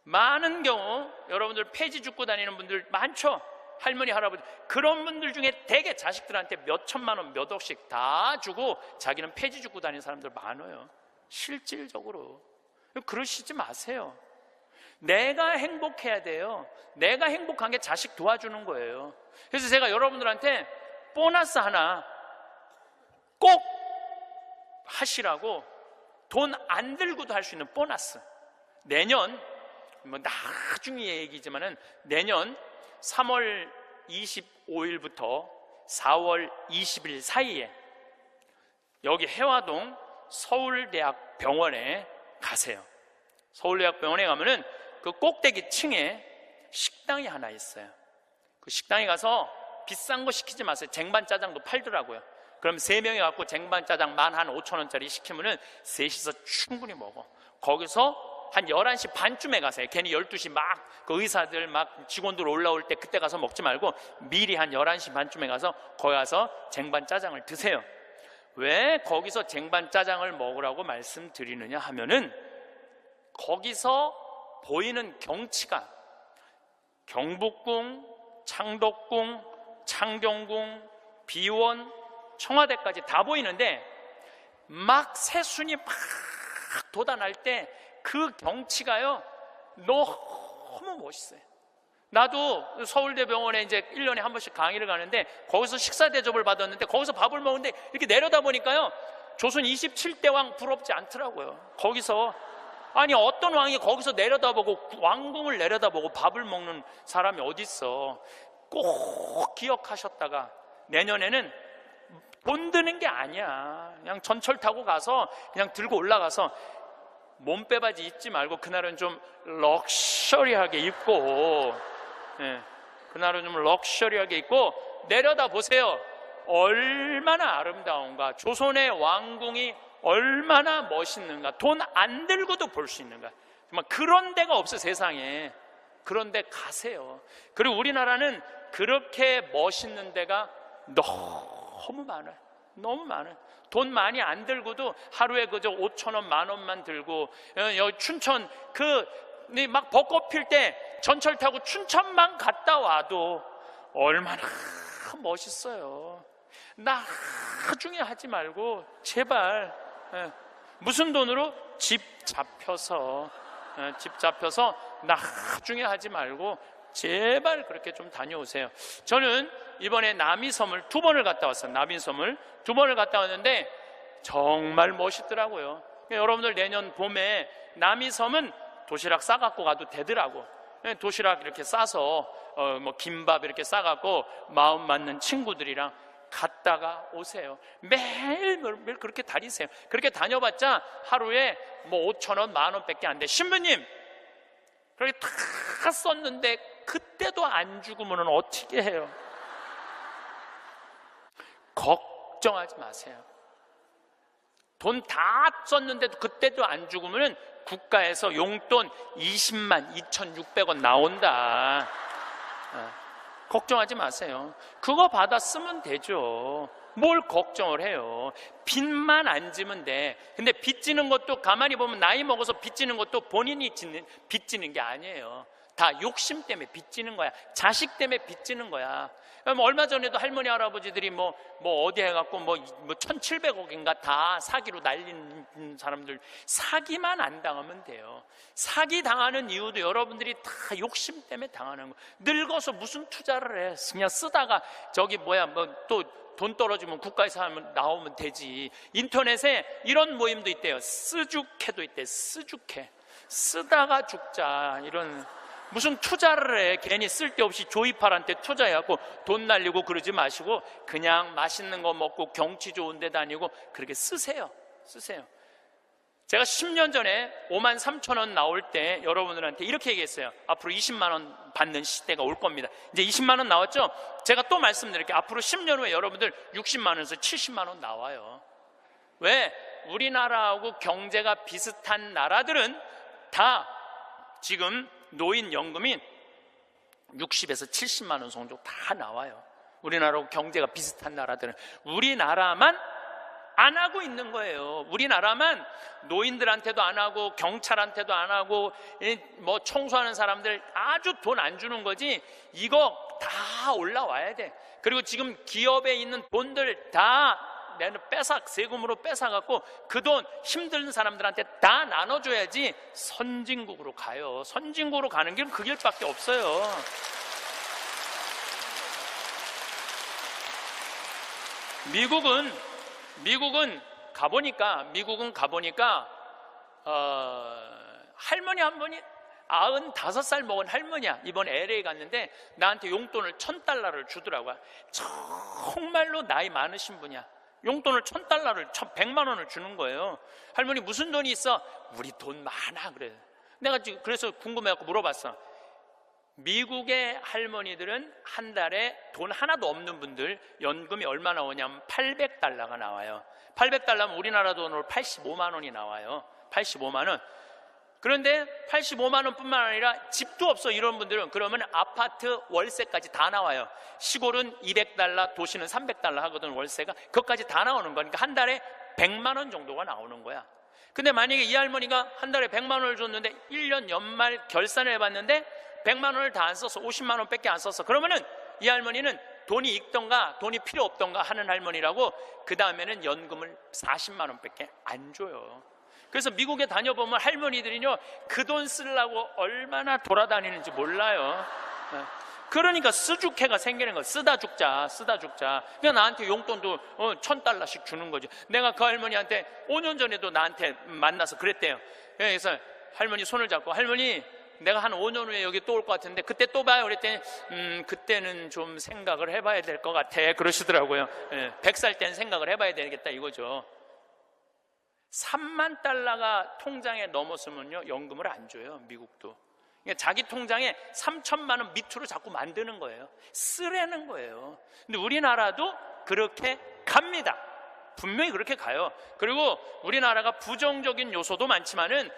많은 경우 여러분들 폐지 줍고 다니는 분들 많죠. 할머니, 할아버지. 그런 분들 중에 대개 자식들한테 몇 천만 원, 몇 억씩 다 주고 자기는 폐지 줍고 다니는 사람들 많아요. 실질적으로. 그러시지 마세요. 내가 행복해야 돼요. 내가 행복한 게 자식 도와주는 거예요. 그래서 제가 여러분들한테 보너스 하나 꼭 하시라고, 돈 안 들고도 할 수 있는 보너스. 내년, 나중에 얘기지만은 내년 3월 25일부터 4월 20일 사이에 여기 해화동 서울대학병원에 가세요. 서울대학병원에 가면은 그 꼭대기 층에 식당이 하나 있어요. 그 식당에 가서 비싼 거 시키지 마세요. 쟁반짜장도 팔더라고요. 그럼 3명이 갖고 쟁반짜장 15,000원짜리 시키면은 셋이서 충분히 먹어. 거기서 한 11시 반쯤에 가세요. 괜히 12시 막 그 의사들 막 직원들 올라올 때 그때 가서 먹지 말고 미리 한 11시 반쯤에 가서 거기 가서 쟁반짜장을 드세요. 왜 거기서 쟁반짜장을 먹으라고 말씀드리느냐 하면은 거기서 보이는 경치가 경복궁, 창덕궁, 창경궁, 비원, 청와대까지 다 보이는데 막 새순이 막 돋아날 때 그 경치가요 너무 멋있어요. 나도 서울대병원에 이제 1년에 한 번씩 강의를 가는데 거기서 식사 대접을 받았는데 거기서 밥을 먹는데 이렇게 내려다 보니까요 조선 27대 왕 부럽지 않더라고요. 거기서 아니 어떤 왕이 거기서 내려다보고 왕궁을 내려다보고 밥을 먹는 사람이 어디 있어. 꼭 기억하셨다가 내년에는 돈 드는 게 아니야. 그냥 전철 타고 가서 그냥 들고 올라가서 몸빼바지 입지 말고 그날은 좀 럭셔리하게 입고, 예, 그날은 좀 럭셔리하게 입고 내려다 보세요. 얼마나 아름다운가. 조선의 왕궁이 얼마나 멋있는가. 돈 안 들고도 볼 수 있는가. 정말 그런 데가 없어 세상에. 그런 데 가세요. 그리고 우리나라는 그렇게 멋있는 데가 너무 많아요. 너무 많아요. 돈 많이 안 들고도 하루에 그저 5,000원, 10,000원만 들고 여기 춘천 막 벚꽃 필 때 전철 타고 춘천만 갔다 와도 얼마나 멋있어요. 나중에 하지 말고 제발 무슨 돈으로? 집 잡혀서 나중에 하지 말고 제발 그렇게 좀 다녀오세요. 저는 이번에 남이섬을 2번을 갔다 왔어요. 남이섬을 2번을 갔다 왔는데 정말 멋있더라고요. 여러분들 내년 봄에 남이섬은 도시락 싸갖고 가도 되더라고. 도시락 이렇게 싸서 김밥 이렇게 싸갖고 마음 맞는 친구들이랑 갔다가 오세요. 매일 그렇게 다니세요. 그렇게 다녀봤자 하루에 5,000원, 10,000원밖에 안 돼. 신부님 그렇게 다 썼는데 그때도 안 죽으면 어떻게 해요? 걱정하지 마세요. 돈 다 썼는데도 그때도 안 죽으면 국가에서 용돈 20만 2,600원 나온다. 걱정하지 마세요. 그거 받아 쓰면 되죠. 뭘 걱정을 해요. 빚만 안 지면 돼. 근데 빚지는 것도 가만히 보면 나이 먹어서 빚지는 것도 본인이 빚지는 게 아니에요. 다 욕심 때문에 빚지는 거야. 자식 때문에 빚지는 거야. 얼마 전에도 할머니 할아버지들이 뭐 어디 해갖고 뭐 1,700억인가 다 사기로 날린 사람들, 사기만 안 당하면 돼요. 사기 당하는 이유도 여러분들이 다 욕심 때문에 당하는 거. 늙어서 무슨 투자를 해? 그냥 쓰다가 저기 또 돈 떨어지면 국가에서 하면 나오면 되지. 인터넷에 이런 모임도 있대요. 쓰죽해도 있대. 쓰죽해. 쓰다가 죽자. 이런 무슨 투자를 해. 괜히 쓸데없이 조이팔한테 투자해갖고 돈 날리고 그러지 마시고 그냥 맛있는 거 먹고 경치 좋은 데 다니고 그렇게 쓰세요. 제가 10년 전에 53,000원 나올 때 여러분들한테 이렇게 얘기했어요. 앞으로 20만 원 받는 시대가 올 겁니다. 이제 20만 원 나왔죠? 제가 또 말씀드릴게요. 앞으로 10년 후에 여러분들 60만 원에서 70만 원 나와요. 왜? 우리나라하고 경제가 비슷한 나라들은 다 지금 노인연금이 60에서 70만 원 정도 다 나와요. 우리나라하고 경제가 비슷한 나라들은. 우리나라만 안 하고 있는 거예요. 우리나라만 노인들한테도 안 하고 경찰한테도 안 하고 뭐 청소하는 사람들 아주 돈 안 주는 거지. 이거 다 올라와야 돼. 그리고 지금 기업에 있는 돈들 다 세금으로 뺏어갖고 그 돈 힘든 사람들한테 다 나눠줘야지 선진국으로 가요. 선진국으로 가는 길은 그 길밖에 없어요. 미국은 가보니까 할머니 한 분이 95살 먹은 할머니야. 이번 LA 갔는데 나한테 용돈을 $1,000를 주더라고요. 정말로 나이 많으신 분이야. 용돈을 $1,000를 100만 원을 주는 거예요. 할머니 무슨 돈이 있어? 우리 돈 많아. 그래. 내가 지금 그래서 궁금해갖고 물어봤어. 미국의 할머니들은 한 달에 돈 하나도 없는 분들 연금이 얼마나 오냐면 $800가 나와요. $800면 우리나라 돈으로 85만 원이 나와요. 85만 원. 그런데 85만 원뿐만 아니라 집도 없어 이런 분들은 그러면 아파트 월세까지 다 나와요. 시골은 $200, 도시는 $300 하거든 월세가. 그것까지 다 나오는 거니까 한 달에 100만 원 정도가 나오는 거야. 근데 만약에 이 할머니가 한 달에 100만 원을 줬는데 1년 연말 결산을 해봤는데 100만 원을 다 안 써서 50만 원밖에 안 썼어. 그러면은 이 할머니는 돈이 있던가 돈이 필요 없던가 하는 할머니라고. 그 다음에는 연금을 40만 원밖에 안 줘요. 그래서 미국에 다녀보면 할머니들이요 그 돈 쓰려고 얼마나 돌아다니는지 몰라요. 그러니까 쓰죽해가 생기는 거야. 쓰다 죽자. 그냥 나한테 용돈도 $1,000씩 주는 거지. 내가 그 할머니한테 5년 전에도 나한테 만나서 그랬대요. 그래서 할머니 손을 잡고 할머니 내가 한 5년 후에 여기 또 올 것 같은데 그때 또 봐요. 그랬더니 그때는 좀 생각을 해봐야 될 것 같아 그러시더라고요. 100살 때는 생각을 해봐야 되겠다 이거죠. $30,000가 통장에 넘었으면요 연금을 안 줘요. 미국도. 그러니까 자기 통장에 3,000만 원 밑으로 자꾸 만드는 거예요. 쓰라는 거예요. 근데 우리나라도 그렇게 갑니다. 분명히 그렇게 가요. 그리고 우리나라가 부정적인 요소도 많지만은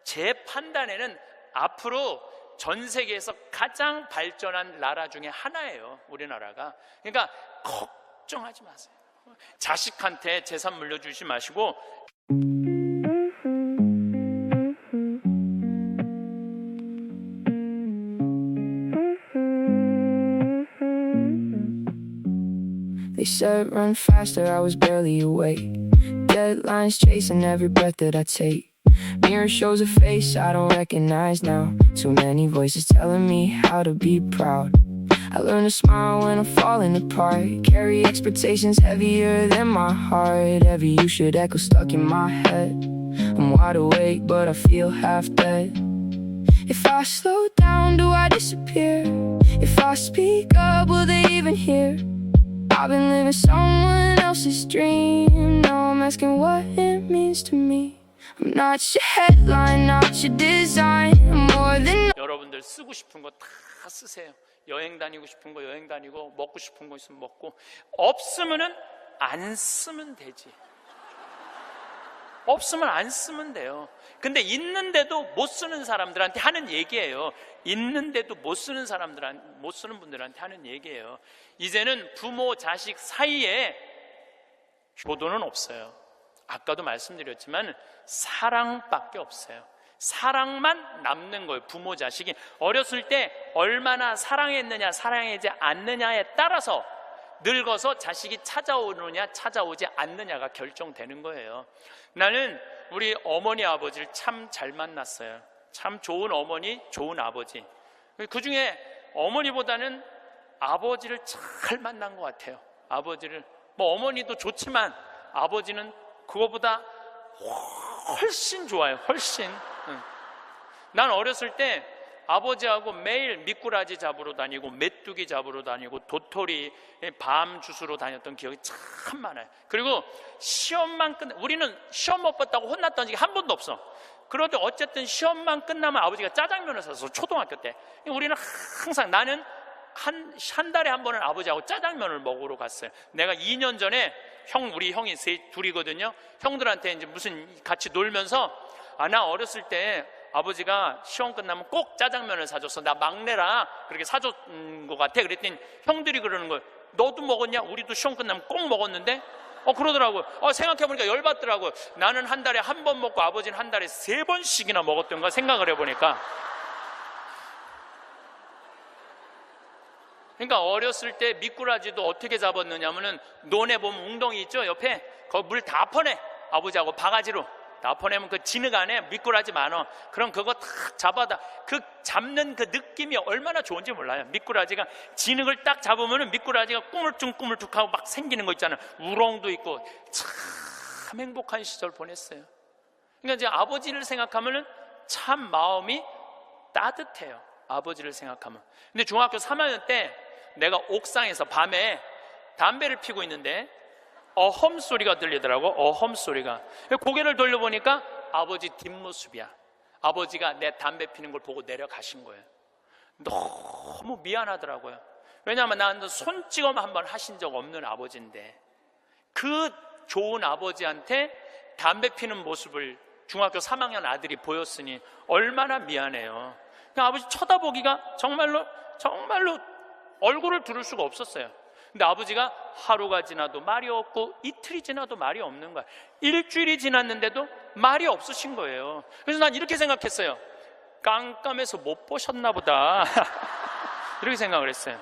제 판단에는 앞으로 전 세계에서 가장 발전한 나라 중에 하나예요. 우리나라가. 그러니까 걱정하지 마세요. 자식한테 재산 물려주지 마시고. They said run faster, I was barely awake. Deadlines chasing every breath that I take. Mirror shows a face I don't recognize now. Too many voices telling me how to be proud. I learn to smile when I'm falling apart. Carry expectations heavier than my heart. Every you should echo stuck in my head. I'm wide awake but I feel half dead. If I slow down, do I disappear? If I speak up, will they even hear? I've been living someone else's dream. Now I'm asking what it means to me. I'm not your headline, not your design. I'm more than. 여러분들 쓰고 싶은 거 다 쓰세요. 여행 다니고 싶은 거 여행 다니고, 먹고 싶은 거 있으면 먹고, 없으면은 안 쓰면 되지. 없으면 안 쓰면 돼요. 근데 있는데도 못 쓰는 사람들한테 하는 얘기예요. 있는데도 못 쓰는 못 쓰는 분들한테 하는 얘기예요. 이제는 부모 자식 사이에 효도는 없어요. 아까도 말씀드렸지만 사랑밖에 없어요. 사랑만 남는 거예요. 부모 자식이 어렸을 때 얼마나 사랑했느냐 사랑하지 않느냐에 따라서 늙어서 자식이 찾아오느냐 찾아오지 않느냐가 결정되는 거예요. 나는 우리 어머니 아버지를 참 잘 만났어요. 참 좋은 어머니 좋은 아버지. 그중에 어머니보다는 아버지를 잘 만난 것 같아요. 아버지를 뭐 어머니도 좋지만 아버지는 그거보다 훨씬 좋아요. 훨씬. 난 어렸을 때 아버지하고 매일 미꾸라지 잡으러 다니고 메뚜기 잡으러 다니고 도토리 밤 주스러 다녔던 기억이 참 많아요. 그리고 시험만 우리는 시험 못 봤다고 혼났던 적이 한 번도 없어. 그런데 어쨌든 시험만 끝나면 아버지가 짜장면을 사서 초등학교 때 우리는 항상 나는 한 달에 한 번은 아버지하고 짜장면을 먹으러 갔어요. 내가 2년 전에 우리 형이 둘이거든요. 형들한테 이제 무슨 같이 놀면서 나 어렸을 때 아버지가 시험 끝나면 꼭 짜장면을 사줬어. 나 막내라 그렇게 사줬던 것 같아. 그랬더니 형들이 그러는 거예요. 너도 먹었냐? 우리도 시험 끝나면 꼭 먹었는데? 그러더라고요. 생각해보니까 열받더라고요. 나는 한 달에 한 번 먹고 아버지는 한 달에 3번씩이나 먹었던가 생각을 해보니까. 그러니까 어렸을 때 미꾸라지도 어떻게 잡았느냐면은 논에 보면 웅덩이 있죠? 옆에 거기 물 다 퍼내. 아버지하고 바가지로 다 퍼내면 그 진흙 안에 미꾸라지 많아. 그럼 그거 탁 잡아다 그 잡는 그 느낌이 얼마나 좋은지 몰라요. 미꾸라지가 진흙을 딱 잡으면은 미꾸라지가 꾸물쭉꾸물쭉하고 막 생기는 거 있잖아요. 우렁도 있고 참 행복한 시절 보냈어요. 그러니까 이제 아버지를 생각하면은 참 마음이 따뜻해요. 아버지를 생각하면. 근데 중학교 3학년 때 내가 옥상에서 밤에 담배를 피고 있는데 어험 소리가 들리더라고. 어험 소리가. 고개를 돌려보니까 아버지 뒷모습이야. 아버지가 내 담배 피는 걸 보고 내려가신 거예요. 너무 미안하더라고요. 왜냐하면 나는 손찌검 한번 하신 적 없는 아버지인데 그 좋은 아버지한테 담배 피는 모습을 중학교 3학년 아들이 보였으니 얼마나 미안해요. 그냥 아버지 쳐다보기가 정말로 얼굴을 들을 수가 없었어요. 근데 아버지가 하루가 지나도 말이 없고 이틀이 지나도 말이 없는 거야. 일주일이 지났는데도 말이 없으신 거예요. 그래서 난 이렇게 생각했어요. 깜깜해서 못 보셨나 보다. 이렇게 생각을 했어요.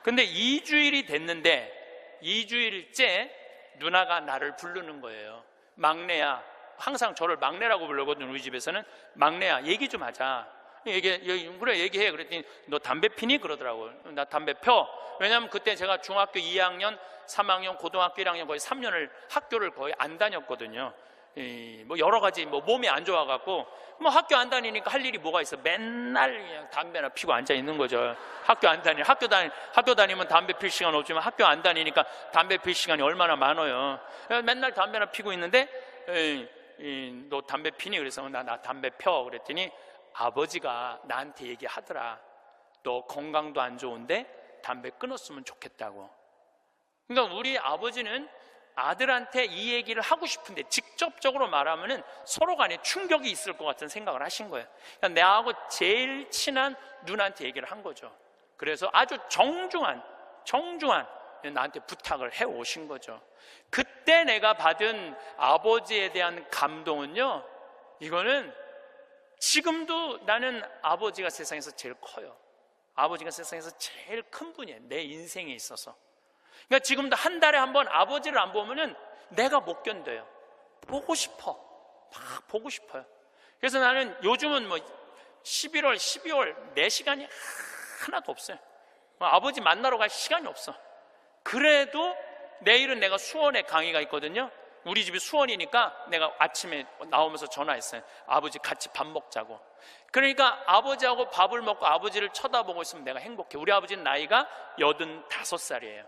근데 2주일이 됐는데 2주일째 누나가 나를 부르는 거예요. 막내야. 항상 저를 막내라고 부르거든요. 우리 집에서는. 막내야, 얘기 좀 하자. 그래 얘기해. 그랬더니 너 담배 피니? 그러더라고요. 나 담배 펴. 왜냐하면 그때 제가 중학교 2학년 3학년 고등학교 1학년 거의 3년을 학교를 거의 안 다녔거든요. 뭐 여러 가지 몸이 안 좋아갖고 학교 안 다니니까 할 일이 뭐가 있어. 맨날 그냥 담배나 피고 앉아 있는 거죠. 학교 다니면 담배 필 시간 없지만 학교 안 다니니까 담배 필 시간이 얼마나 많아요. 맨날 담배나 피고 있는데 너 담배 피니? 그래서 나 담배 펴. 그랬더니 아버지가 나한테 얘기하더라. 너 건강도 안 좋은데 담배 끊었으면 좋겠다고. 그러니까 우리 아버지는 아들한테 이 얘기를 하고 싶은데 직접적으로 말하면은 서로 간에 충격이 있을 것 같은 생각을 하신 거예요. 그러니까 내하고 제일 친한 누나한테 얘기를 한 거죠. 그래서 아주 정중한 나한테 부탁을 해 오신 거죠. 그때 내가 받은 아버지에 대한 감동은요, 이거는 지금도 나는 아버지가 세상에서 제일 커요. 아버지가 세상에서 제일 큰 분이에요. 내 인생에 있어서. 그러니까 지금도 한 달에 한 번 아버지를 안 보면은 내가 못 견뎌요. 보고 싶어. 막 보고 싶어요. 그래서 나는 요즘은 11월, 12월 내 시간이 하나도 없어요. 아버지 만나러 갈 시간이 없어. 그래도 내일은 내가 수원에 강의가 있거든요. 우리 집이 수원이니까 내가 아침에 나오면서 전화했어요. 아버지 같이 밥 먹자고. 그러니까 아버지하고 밥을 먹고 아버지를 쳐다보고 있으면 내가 행복해. 우리 아버지는 나이가 85살이에요.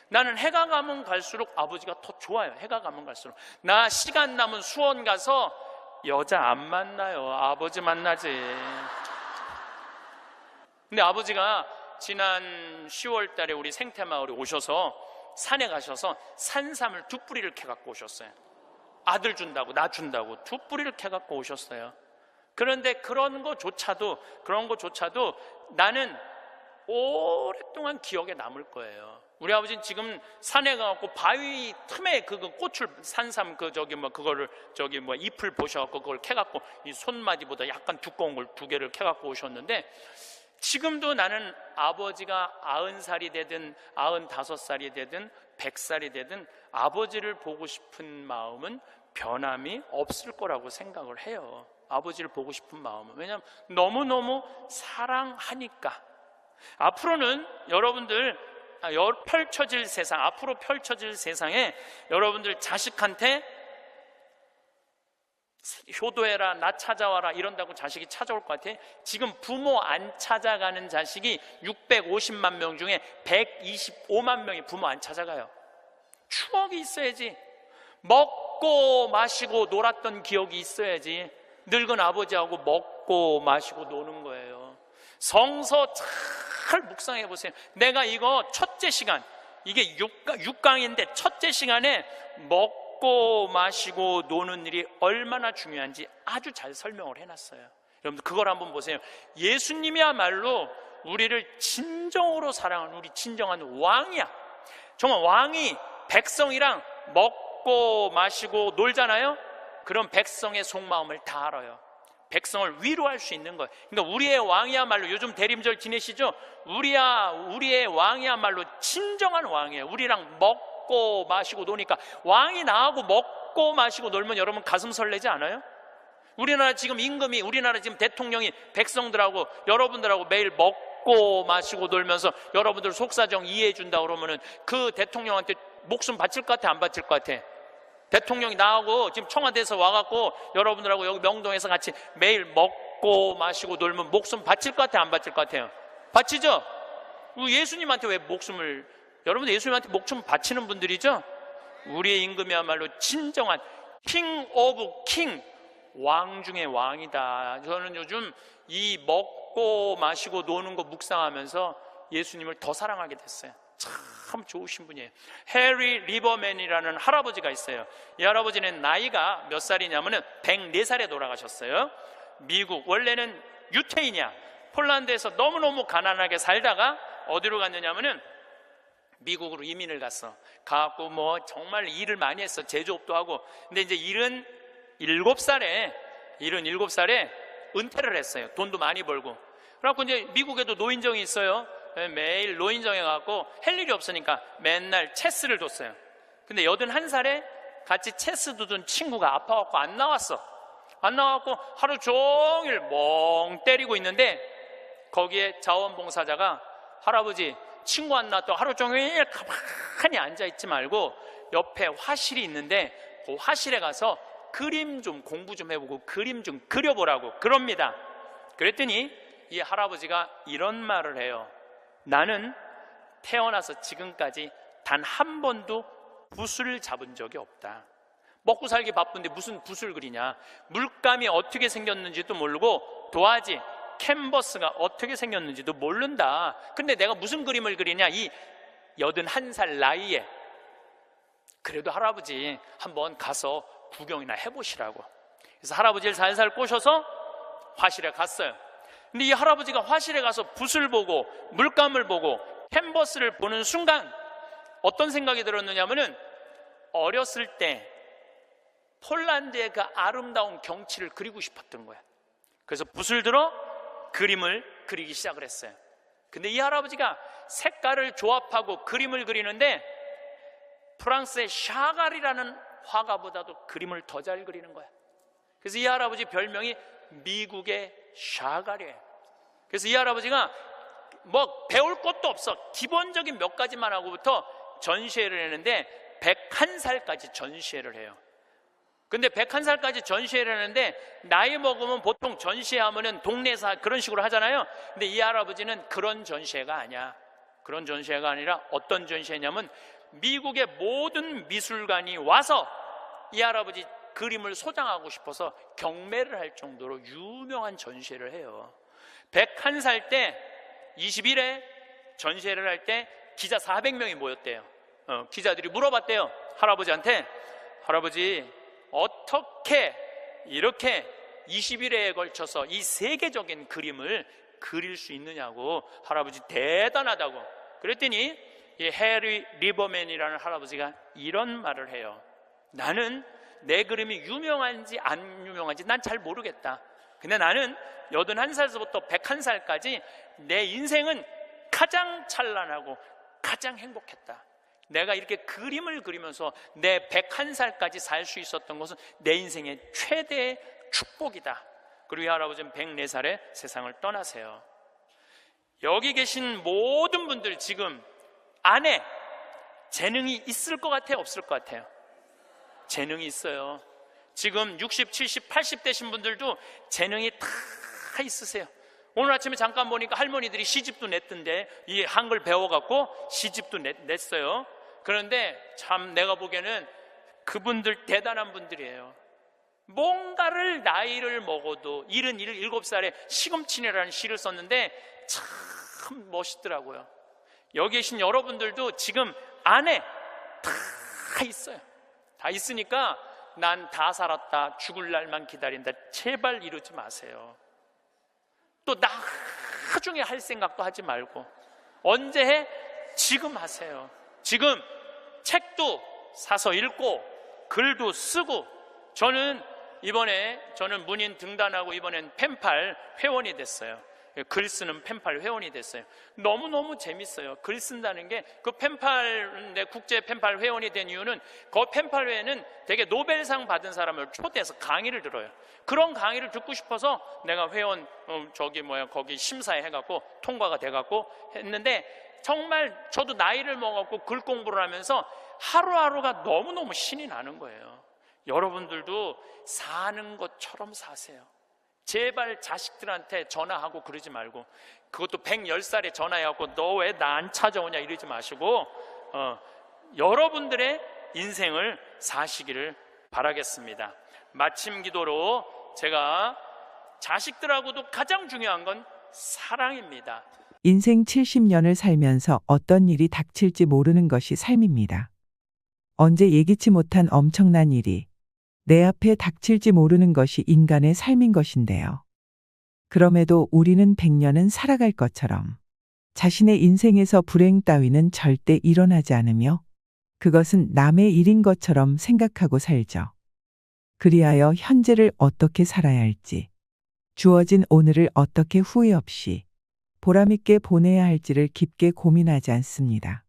나는 해가 가면 갈수록 아버지가 더 좋아요. 해가 가면 갈수록. 나 시간 남은 수원 가서 여자 안 만나요. 아버지 만나지. 근데 아버지가 지난 10월 달에 우리 생태마을에 오셔서 산에 가셔서 산삼을 2뿌리를 캐갖고 오셨어요. 아들 준다고, 나 준다고 2뿌리를 캐갖고 오셨어요. 그런데 그런 거조차도 나는 오랫동안 기억에 남을 거예요. 우리 아버지는 지금 산에 가갖고 바위 틈에 그 꽃을 산삼 그거를 잎을 보셔갖고 그걸 캐갖고 이 손마디보다 약간 두꺼운 걸 2개를 캐갖고 오셨는데, 지금도 나는 아버지가 90살이 되든 95살이 되든 100살이 되든 아버지를 보고 싶은 마음은 변함이 없을 거라고 생각을 해요. 아버지를 보고 싶은 마음은. 왜냐하면 너무너무 사랑하니까. 앞으로는 여러분들 앞으로 펼쳐질 세상에 여러분들 자식한테 효도해라, 나 찾아와라 이런다고 자식이 찾아올 것 같아? 지금 부모 안 찾아가는 자식이 650만 명 중에 125만 명이 부모 안 찾아가요. 추억이 있어야지. 먹고 마시고 놀았던 기억이 있어야지. 늙은 아버지하고 먹고 마시고 노는 거예요. 성서 잘 묵상해 보세요. 내가 이거 첫째 시간, 이게 6강인데 첫째 시간에 먹고 마시고 노는 일이 얼마나 중요한지 아주 잘 설명을 해놨어요. 여러분들 그걸 한번 보세요. 예수님이야말로 우리를 진정으로 사랑하는 우리 진정한 왕이야. 정말 왕이 백성이랑 먹고 마시고 놀잖아요. 그럼 백성의 속마음을 다 알아요. 백성을 위로할 수 있는 거예요. 그러니까 우리의 왕이야말로, 요즘 대림절 지내시죠? 우리의 왕이야말로 진정한 왕이에요. 우리랑 먹고 마시고 노니까. 왕이 나하고 먹고 마시고 놀면 여러분 가슴 설레지 않아요? 우리나라 지금 임금이, 우리나라 지금 대통령이 백성들하고 여러분들하고 매일 먹고 마시고 놀면서 여러분들 속사정 이해해 준다 그러면은 그 대통령한테 목숨 바칠 것 같아, 안 바칠 것 같아? 대통령이 나하고 지금 청와대에서 와갖고 여러분들하고 여기 명동에서 같이 매일 먹고 마시고 놀면 목숨 바칠 것 같아, 안 바칠 것 같아요? 바치죠? 예수님한테 왜 목숨을, 여러분들 예수님한테 목숨 바치는 분들이죠? 우리의 임금이야말로 진정한 킹 오브 킹, 왕 중의 왕이다. 저는 요즘 이 먹고 마시고 노는 거 묵상하면서 예수님을 더 사랑하게 됐어요. 참 좋으신 분이에요. 해리 리버맨이라는 할아버지가 있어요. 이 할아버지는 나이가 몇 살이냐면은 104살에 돌아가셨어요. 미국, 원래는 유태인이야. 폴란드에서 너무너무 가난하게 살다가 어디로 갔느냐면은 미국으로 이민을 가갖고 뭐 정말 일을 많이 했어. 제조업도 하고. 근데 이제 77살에 은퇴를 했어요. 돈도 많이 벌고. 그래갖고 이제 미국에도 노인정이 있어요. 매일 노인정에 가고 할 일이 없으니까 맨날 체스를 뒀어요. 근데 81살에 같이 체스 두던 친구가 아파갖고 안 나와갖고 하루 종일 멍 때리고 있는데, 거기에 자원봉사자가 할아버지 친구 안 나왔다고 하루 종일 가만히 앉아있지 말고 옆에 화실이 있는데 그 화실에 가서 그림 좀 공부 좀 해보고 그림 좀 그려보라고 그럽니다. 그랬더니 이 할아버지가 이런 말을 해요. 나는 태어나서 지금까지 단 한 번도 붓을 잡은 적이 없다. 먹고 살기 바쁜데 무슨 붓을 그리냐. 물감이 어떻게 생겼는지도 모르고 도화지, 캔버스가 어떻게 생겼는지도 모른다. 근데 내가 무슨 그림을 그리냐, 이 81살 나이에. 그래도 할아버지 한번 가서 구경이나 해보시라고. 그래서 할아버지를 살살 꼬셔서 화실에 갔어요. 근데 이 할아버지가 화실에 가서 붓을 보고 물감을 보고 캔버스를 보는 순간 어떤 생각이 들었느냐면은, 어렸을 때 폴란드의 그 아름다운 경치를 그리고 싶었던 거야. 그래서 붓을 들어 그림을 그리기 시작을 했어요. 근데 이 할아버지가 색깔을 조합하고 그림을 그리는데 프랑스의 샤갈이라는 화가보다도 그림을 더 잘 그리는 거야. 그래서 이 할아버지 별명이 미국의 샤갈이에요. 그래서 이 할아버지가 뭐 배울 것도 없어. 기본적인 몇 가지만 하고부터 전시회를 했는데 101살까지 전시회를 해요. 근데 101살까지 전시회를 하는데 나이 먹으면 보통 전시회하면은 동네에서 그런 식으로 하잖아요. 근데 이 할아버지는 그런 전시회가 아니야. 그런 전시회가 아니라 어떤 전시회냐면 미국의 모든 미술관이 와서 이 할아버지 그림을 소장하고 싶어서 경매를 할 정도로 유명한 전시회를 해요. 101살 때 20일에 전시회를 할 때 기자 400명이 모였대요. 기자들이 물어봤대요. 할아버지한테, 할아버지 어떻게 이렇게 20일에 걸쳐서 이 세계적인 그림을 그릴 수 있느냐고. 할아버지 대단하다고. 그랬더니 이 해리 리버맨이라는 할아버지가 이런 말을 해요. 나는 내 그림이 유명한지 안 유명한지 난 잘 모르겠다. 근데 나는 81살부터 101살까지 내 인생은 가장 찬란하고 가장 행복했다. 내가 이렇게 그림을 그리면서 내 101살까지 살 수 있었던 것은 내 인생의 최대의 축복이다. 그리고 이 할아버지는 104살에 세상을 떠나세요. 여기 계신 모든 분들 지금 안에 재능이 있을 것 같아요? 없을 것 같아요? 재능이 있어요. 지금 60, 70, 80 되신 분들도 재능이 다 있으세요. 오늘 아침에 잠깐 보니까 할머니들이 시집도 냈던데, 이 한글 배워갖고 시집도 냈어요. 그런데 참 내가 보기에는 그분들 대단한 분들이에요. 뭔가를 나이를 먹어도 77살에 시금치네라는 시를 썼는데 참 멋있더라고요. 여기 계신 여러분들도 지금 안에 다 있어요. 다 있으니까 난 다 살았다, 죽을 날만 기다린다, 제발 이러지 마세요. 또 나중에 할 생각도 하지 말고 언제 해? 지금 하세요. 지금 책도 사서 읽고 글도 쓰고, 저는 문인 등단하고 이번엔 펜팔 회원이 됐어요. 글 쓰는 펜팔 회원이 됐어요. 너무너무 재밌어요. 글 쓴다는 게, 그 펜팔, 내 국제 펜팔 회원이 된 이유는 그 펜팔 회에는 되게 노벨상 받은 사람을 초대해서 강의를 들어요. 그런 강의를 듣고 싶어서 내가 회원 거기 심사에 해갖고 통과가 돼갖고 했는데, 정말 저도 나이를 먹었고 글 공부를 하면서 하루하루가 너무너무 신이 나는 거예요. 여러분들도 사는 것처럼 사세요. 제발 자식들한테 전화하고 그러지 말고, 그것도 110살에 전화해갖고 너 왜 나 안 찾아오냐 이러지 마시고 여러분들의 인생을 사시기를 바라겠습니다. 마침 기도로 제가 자식들하고도 가장 중요한 건 사랑입니다. 인생 70년을 살면서 어떤 일이 닥칠지 모르는 것이 삶입니다. 언제 예기치 못한 엄청난 일이 내 앞에 닥칠지 모르는 것이 인간의 삶인 것인데요. 그럼에도 우리는 100년은 살아갈 것처럼 자신의 인생에서 불행 따위는 절대 일어나지 않으며 그것은 남의 일인 것처럼 생각하고 살죠. 그리하여 현재를 어떻게 살아야 할지, 주어진 오늘을 어떻게 후회 없이 보람있게 보내야 할지를 깊게 고민하지 않습니다.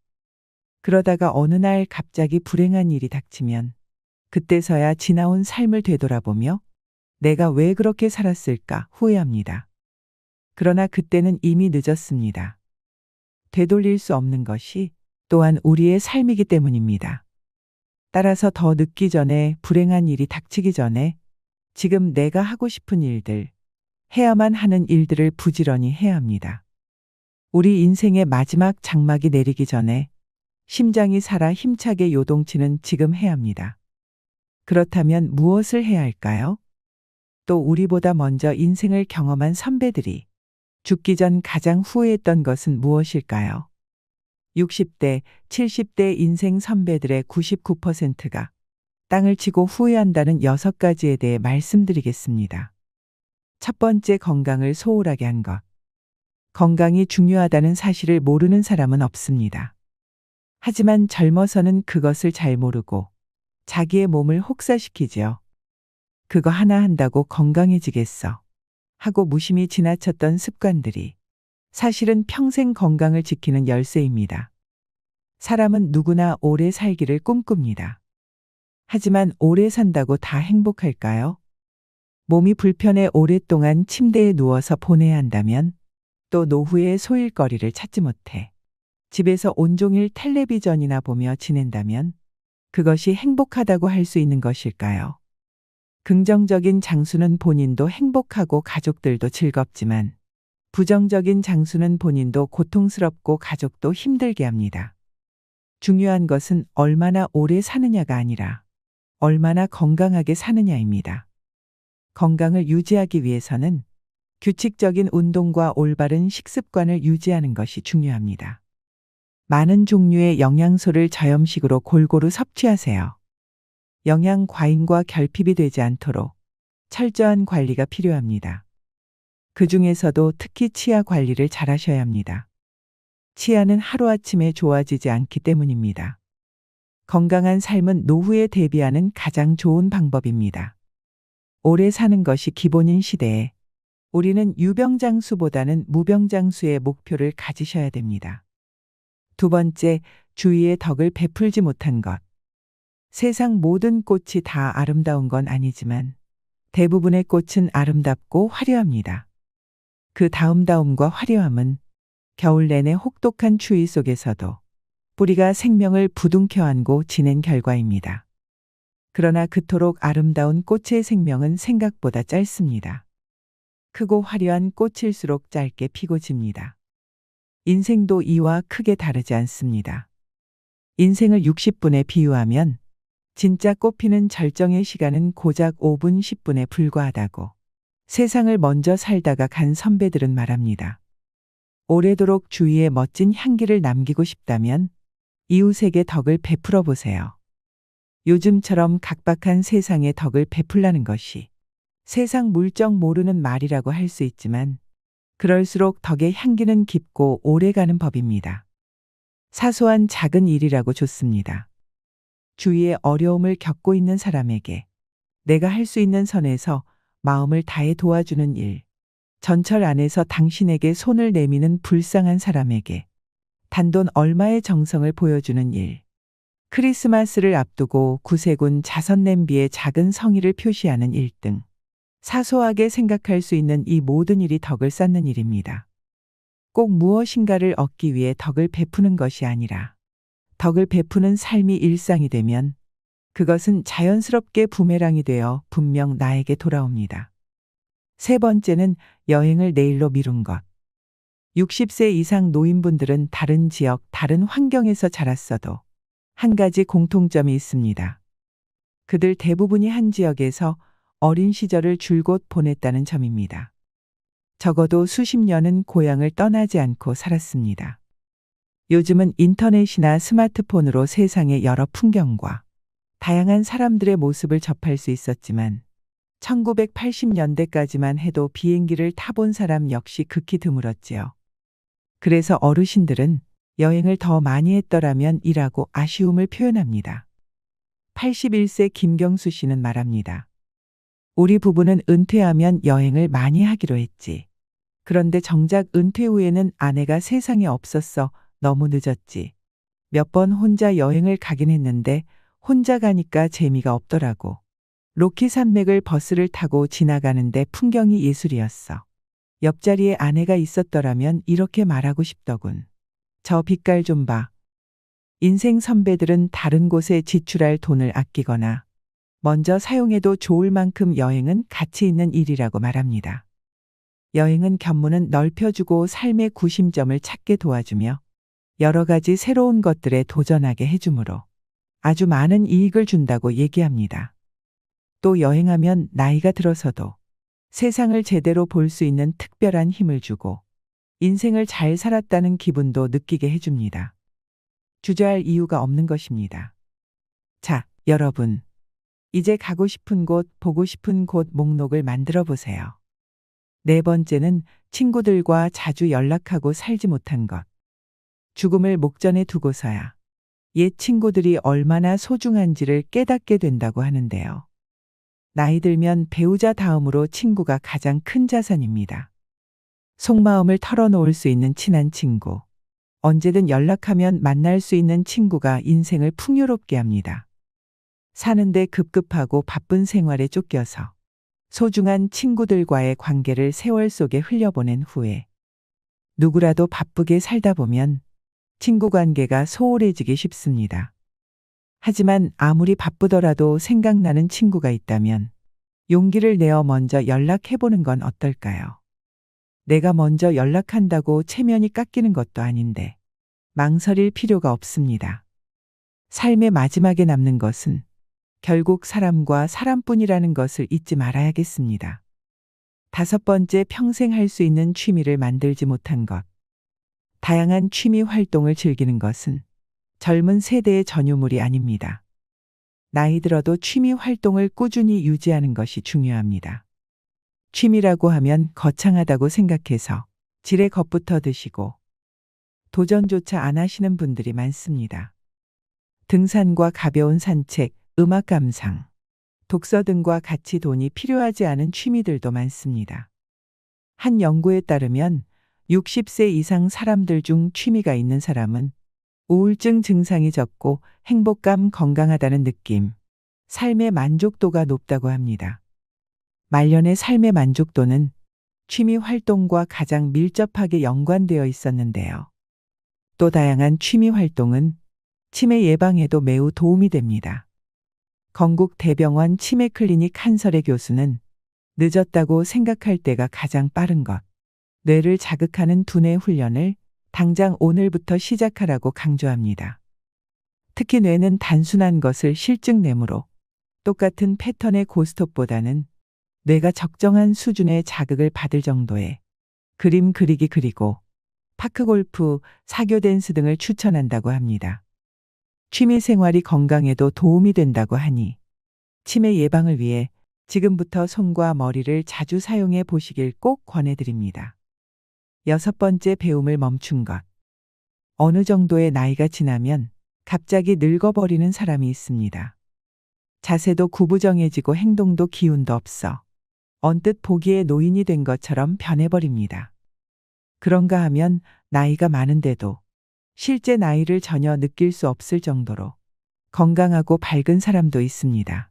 그러다가 어느 날 갑자기 불행한 일이 닥치면 그때서야 지나온 삶을 되돌아보며 내가 왜 그렇게 살았을까 후회합니다. 그러나 그때는 이미 늦었습니다. 되돌릴 수 없는 것이 또한 우리의 삶이기 때문입니다. 따라서 더 늦기 전에, 불행한 일이 닥치기 전에 지금 내가 하고 싶은 일들, 해야만 하는 일들을 부지런히 해야 합니다. 우리 인생의 마지막 장막이 내리기 전에 심장이 살아 힘차게 요동치는 지금 해야 합니다. 그렇다면 무엇을 해야 할까요? 또 우리보다 먼저 인생을 경험한 선배들이 죽기 전 가장 후회했던 것은 무엇일까요? 60대, 70대 인생 선배들의 99%가 땅을 치고 후회한다는 6가지에 대해 말씀드리겠습니다. 첫 번째, 건강을 소홀하게 한 것. 건강이 중요하다는 사실을 모르는 사람은 없습니다. 하지만 젊어서는 그것을 잘 모르고 자기의 몸을 혹사시키지요. 그거 하나 한다고 건강해지겠어 하고 무심히 지나쳤던 습관들이 사실은 평생 건강을 지키는 열쇠입니다. 사람은 누구나 오래 살기를 꿈꿉니다. 하지만 오래 산다고 다 행복할까요? 몸이 불편해 오랫동안 침대에 누워서 보내야 한다면, 또 노후에 소일거리를 찾지 못해 집에서 온종일 텔레비전이나 보며 지낸다면 그것이 행복하다고 할 수 있는 것일까요? 긍정적인 장수는 본인도 행복하고 가족들도 즐겁지만 부정적인 장수는 본인도 고통스럽고 가족도 힘들게 합니다. 중요한 것은 얼마나 오래 사느냐가 아니라 얼마나 건강하게 사느냐입니다. 건강을 유지하기 위해서는 규칙적인 운동과 올바른 식습관을 유지하는 것이 중요합니다. 많은 종류의 영양소를 저염식으로 골고루 섭취하세요. 영양 과잉과 결핍이 되지 않도록 철저한 관리가 필요합니다. 그 중에서도 특히 치아 관리를 잘 하셔야 합니다. 치아는 하루아침에 좋아지지 않기 때문입니다. 건강한 삶은 노후에 대비하는 가장 좋은 방법입니다. 오래 사는 것이 기본인 시대에 우리는 유병장수보다는 무병장수의 목표를 가지셔야 됩니다. 두 번째, 주위에 덕을 베풀지 못한 것. 세상 모든 꽃이 다 아름다운 건 아니지만 대부분의 꽃은 아름답고 화려합니다. 그 아름다움과 화려함은 겨울 내내 혹독한 추위 속에서도 뿌리가 생명을 부둥켜 안고 지낸 결과입니다. 그러나 그토록 아름다운 꽃의 생명은 생각보다 짧습니다. 크고 화려한 꽃일수록 짧게 피고 집니다. 인생도 이와 크게 다르지 않습니다. 인생을 60분에 비유하면 진짜 꽃피는 절정의 시간은 고작 5분, 10분에 불과하다고 세상을 먼저 살다가 간 선배들은 말합니다. 오래도록 주위에 멋진 향기를 남기고 싶다면 이웃에게 덕을 베풀어 보세요. 요즘처럼 각박한 세상에 덕을 베풀라는 것이 세상 물정 모르는 말이라고 할 수 있지만 그럴수록 덕의 향기는 깊고 오래가는 법입니다. 사소한 작은 일이라고 좋습니다. 주위에 어려움을 겪고 있는 사람에게 내가 할 수 있는 선에서 마음을 다해 도와주는 일, 전철 안에서 당신에게 손을 내미는 불쌍한 사람에게 단돈 얼마의 정성을 보여주는 일, 크리스마스를 앞두고 구세군 자선 냄비에 작은 성의를 표시하는 일 등 사소하게 생각할 수 있는 이 모든 일이 덕을 쌓는 일입니다. 꼭 무엇인가를 얻기 위해 덕을 베푸는 것이 아니라 덕을 베푸는 삶이 일상이 되면 그것은 자연스럽게 부메랑이 되어 분명 나에게 돌아옵니다. 세 번째는 여행을 내일로 미룬 것. 60세 이상 노인분들은 다른 지역, 다른 환경에서 자랐어도 한 가지 공통점이 있습니다. 그들 대부분이 한 지역에서 어린 시절을 줄곧 보냈다는 점입니다. 적어도 수십 년은 고향을 떠나지 않고 살았습니다. 요즘은 인터넷이나 스마트폰으로 세상의 여러 풍경과 다양한 사람들의 모습을 접할 수 있었지만 1980년대까지만 해도 비행기를 타본 사람 역시 극히 드물었지요. 그래서 어르신들은 여행을 더 많이 했더라면 이라고 아쉬움을 표현합니다. 81세 김경수 씨는 말합니다. 우리 부부는 은퇴하면 여행을 많이 하기로 했지. 그런데 정작 은퇴 후에는 아내가 세상에 없었어. 너무 늦었지. 몇 번 혼자 여행을 가긴 했는데 혼자 가니까 재미가 없더라고. 로키 산맥을 버스를 타고 지나가는데 풍경이 예술이었어. 옆자리에 아내가 있었더라면 이렇게 말하고 싶더군. 저 빛깔 좀 봐. 인생 선배들은 다른 곳에 지출할 돈을 아끼거나 먼저 사용해도 좋을 만큼 여행은 가치 있는 일이라고 말합니다. 여행은 견문은 넓혀주고 삶의 구심점을 찾게 도와주며 여러 가지 새로운 것들에 도전하게 해주므로 아주 많은 이익을 준다고 얘기합니다. 또 여행하면 나이가 들어서도 세상을 제대로 볼 수 있는 특별한 힘을 주고 인생을 잘 살았다는 기분도 느끼게 해줍니다. 주저할 이유가 없는 것입니다. 자, 여러분. 이제 가고 싶은 곳, 보고 싶은 곳 목록을 만들어 보세요. 네 번째는 친구들과 자주 연락하고 살지 못한 것. 죽음을 목전에 두고서야 옛 친구들이 얼마나 소중한지를 깨닫게 된다고 하는데요. 나이 들면 배우자 다음으로 친구가 가장 큰 자산입니다. 속마음을 털어놓을 수 있는 친한 친구. 언제든 연락하면 만날 수 있는 친구가 인생을 풍요롭게 합니다. 사는데 급급하고 바쁜 생활에 쫓겨서 소중한 친구들과의 관계를 세월 속에 흘려보낸 후에 누구라도 바쁘게 살다 보면 친구 관계가 소홀해지기 쉽습니다. 하지만 아무리 바쁘더라도 생각나는 친구가 있다면 용기를 내어 먼저 연락해보는 건 어떨까요? 내가 먼저 연락한다고 체면이 깎이는 것도 아닌데 망설일 필요가 없습니다. 삶의 마지막에 남는 것은 결국 사람과 사람뿐이라는 것을 잊지 말아야겠습니다. 다섯 번째, 평생 할 수 있는 취미를 만들지 못한 것. 다양한 취미 활동을 즐기는 것은 젊은 세대의 전유물이 아닙니다. 나이 들어도 취미 활동을 꾸준히 유지하는 것이 중요합니다. 취미라고 하면 거창하다고 생각해서 지레 겁부터 드시고 도전조차 안 하시는 분들이 많습니다. 등산과 가벼운 산책, 음악 감상, 독서 등과 같이 돈이 필요하지 않은 취미들도 많습니다. 한 연구에 따르면 60세 이상 사람들 중 취미가 있는 사람은 우울증 증상이 적고 행복감, 건강하다는 느낌, 삶의 만족도가 높다고 합니다. 말년의 삶의 만족도는 취미 활동과 가장 밀접하게 연관되어 있었는데요. 또 다양한 취미 활동은 치매 예방에도 매우 도움이 됩니다. 건국 대병원 치매 클리닉 한설의 교수는 늦었다고 생각할 때가 가장 빠른 것, 뇌를 자극하는 두뇌 훈련을 당장 오늘부터 시작하라고 강조합니다. 특히 뇌는 단순한 것을 실증내므로 똑같은 패턴의 고스톱보다는 뇌가 적정한 수준의 자극을 받을 정도의 그림 그리기 그리고 파크골프, 사교 댄스 등을 추천한다고 합니다. 취미 생활이 건강에도 도움이 된다고 하니 치매 예방을 위해 지금부터 손과 머리를 자주 사용해 보시길 꼭 권해드립니다. 6번째, 배움을 멈춘 것. 어느 정도의 나이가 지나면 갑자기 늙어버리는 사람이 있습니다. 자세도 구부정해지고 행동도 기운도 없어 언뜻 보기에 노인이 된 것처럼 변해버립니다. 그런가 하면 나이가 많은데도 실제 나이를 전혀 느낄 수 없을 정도로 건강하고 밝은 사람도 있습니다.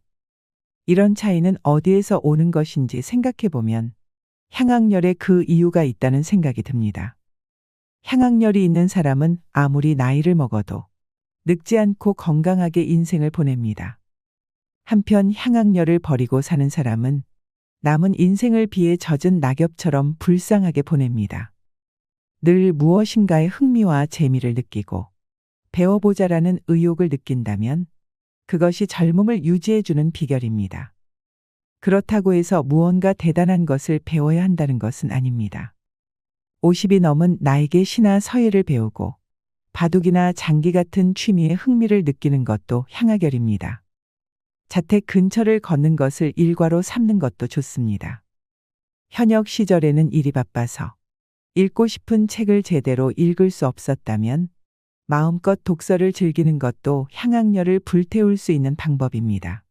이런 차이는 어디에서 오는 것인지 생각해보면 향학열에 그 이유가 있다는 생각이 듭니다. 향학열이 있는 사람은 아무리 나이를 먹어도 늙지 않고 건강하게 인생을 보냅니다. 한편 향학열을 버리고 사는 사람은 남은 인생을 비에 젖은 낙엽처럼 불쌍하게 보냅니다. 늘 무엇인가에 흥미와 재미를 느끼고 배워보자라는 의욕을 느낀다면 그것이 젊음을 유지해주는 비결입니다. 그렇다고 해서 무언가 대단한 것을 배워야 한다는 것은 아닙니다. 50이 넘은 나에게 시나 서예를 배우고 바둑이나 장기 같은 취미에 흥미를 느끼는 것도 향학열입니다. 자택 근처를 걷는 것을 일과로 삼는 것도 좋습니다. 현역 시절에는 일이 바빠서 읽고 싶은 책을 제대로 읽을 수 없었다면 마음껏 독서를 즐기는 것도 향학열을 불태울 수 있는 방법입니다.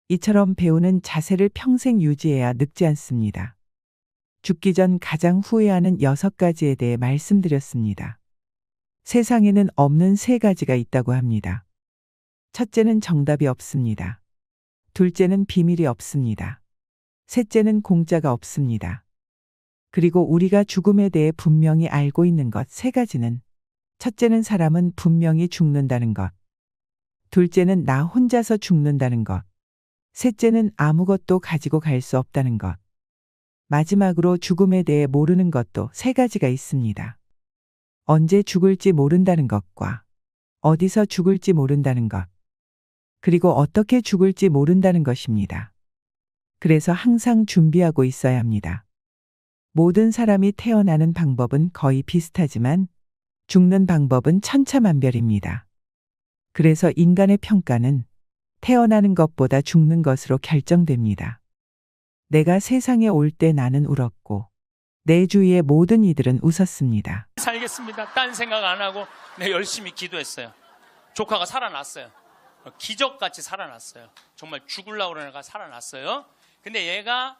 이처럼 배우는 자세를 평생 유지해야 늙지 않습니다. 죽기 전 가장 후회하는 6가지에 대해 말씀드렸습니다. 세상에는 없는 3가지가 있다고 합니다. 첫째는 정답이 없습니다. 둘째는 비밀이 없습니다. 셋째는 공짜가 없습니다. 그리고 우리가 죽음에 대해 분명히 알고 있는 것 3가지는 첫째는 사람은 분명히 죽는다는 것, 둘째는 나 혼자서 죽는다는 것, 셋째는 아무것도 가지고 갈 수 없다는 것, 마지막으로 죽음에 대해 모르는 것도 3가지가 있습니다. 언제 죽을지 모른다는 것과 어디서 죽을지 모른다는 것, 그리고 어떻게 죽을지 모른다는 것입니다. 그래서 항상 준비하고 있어야 합니다. 모든 사람이 태어나는 방법은 거의 비슷하지만 죽는 방법은 천차만별입니다. 그래서 인간의 평가는 태어나는 것보다 죽는 것으로 결정됩니다. 내가 세상에 올 때 나는 울었고 내 주위의 모든 이들은 웃었습니다. 살겠습니다. 딴 생각 안 하고 열심히 기도했어요. 조카가 살아났어요. 기적같이 살아났어요. 정말 죽으려고 그러는 애가 살아났어요. 근데 얘가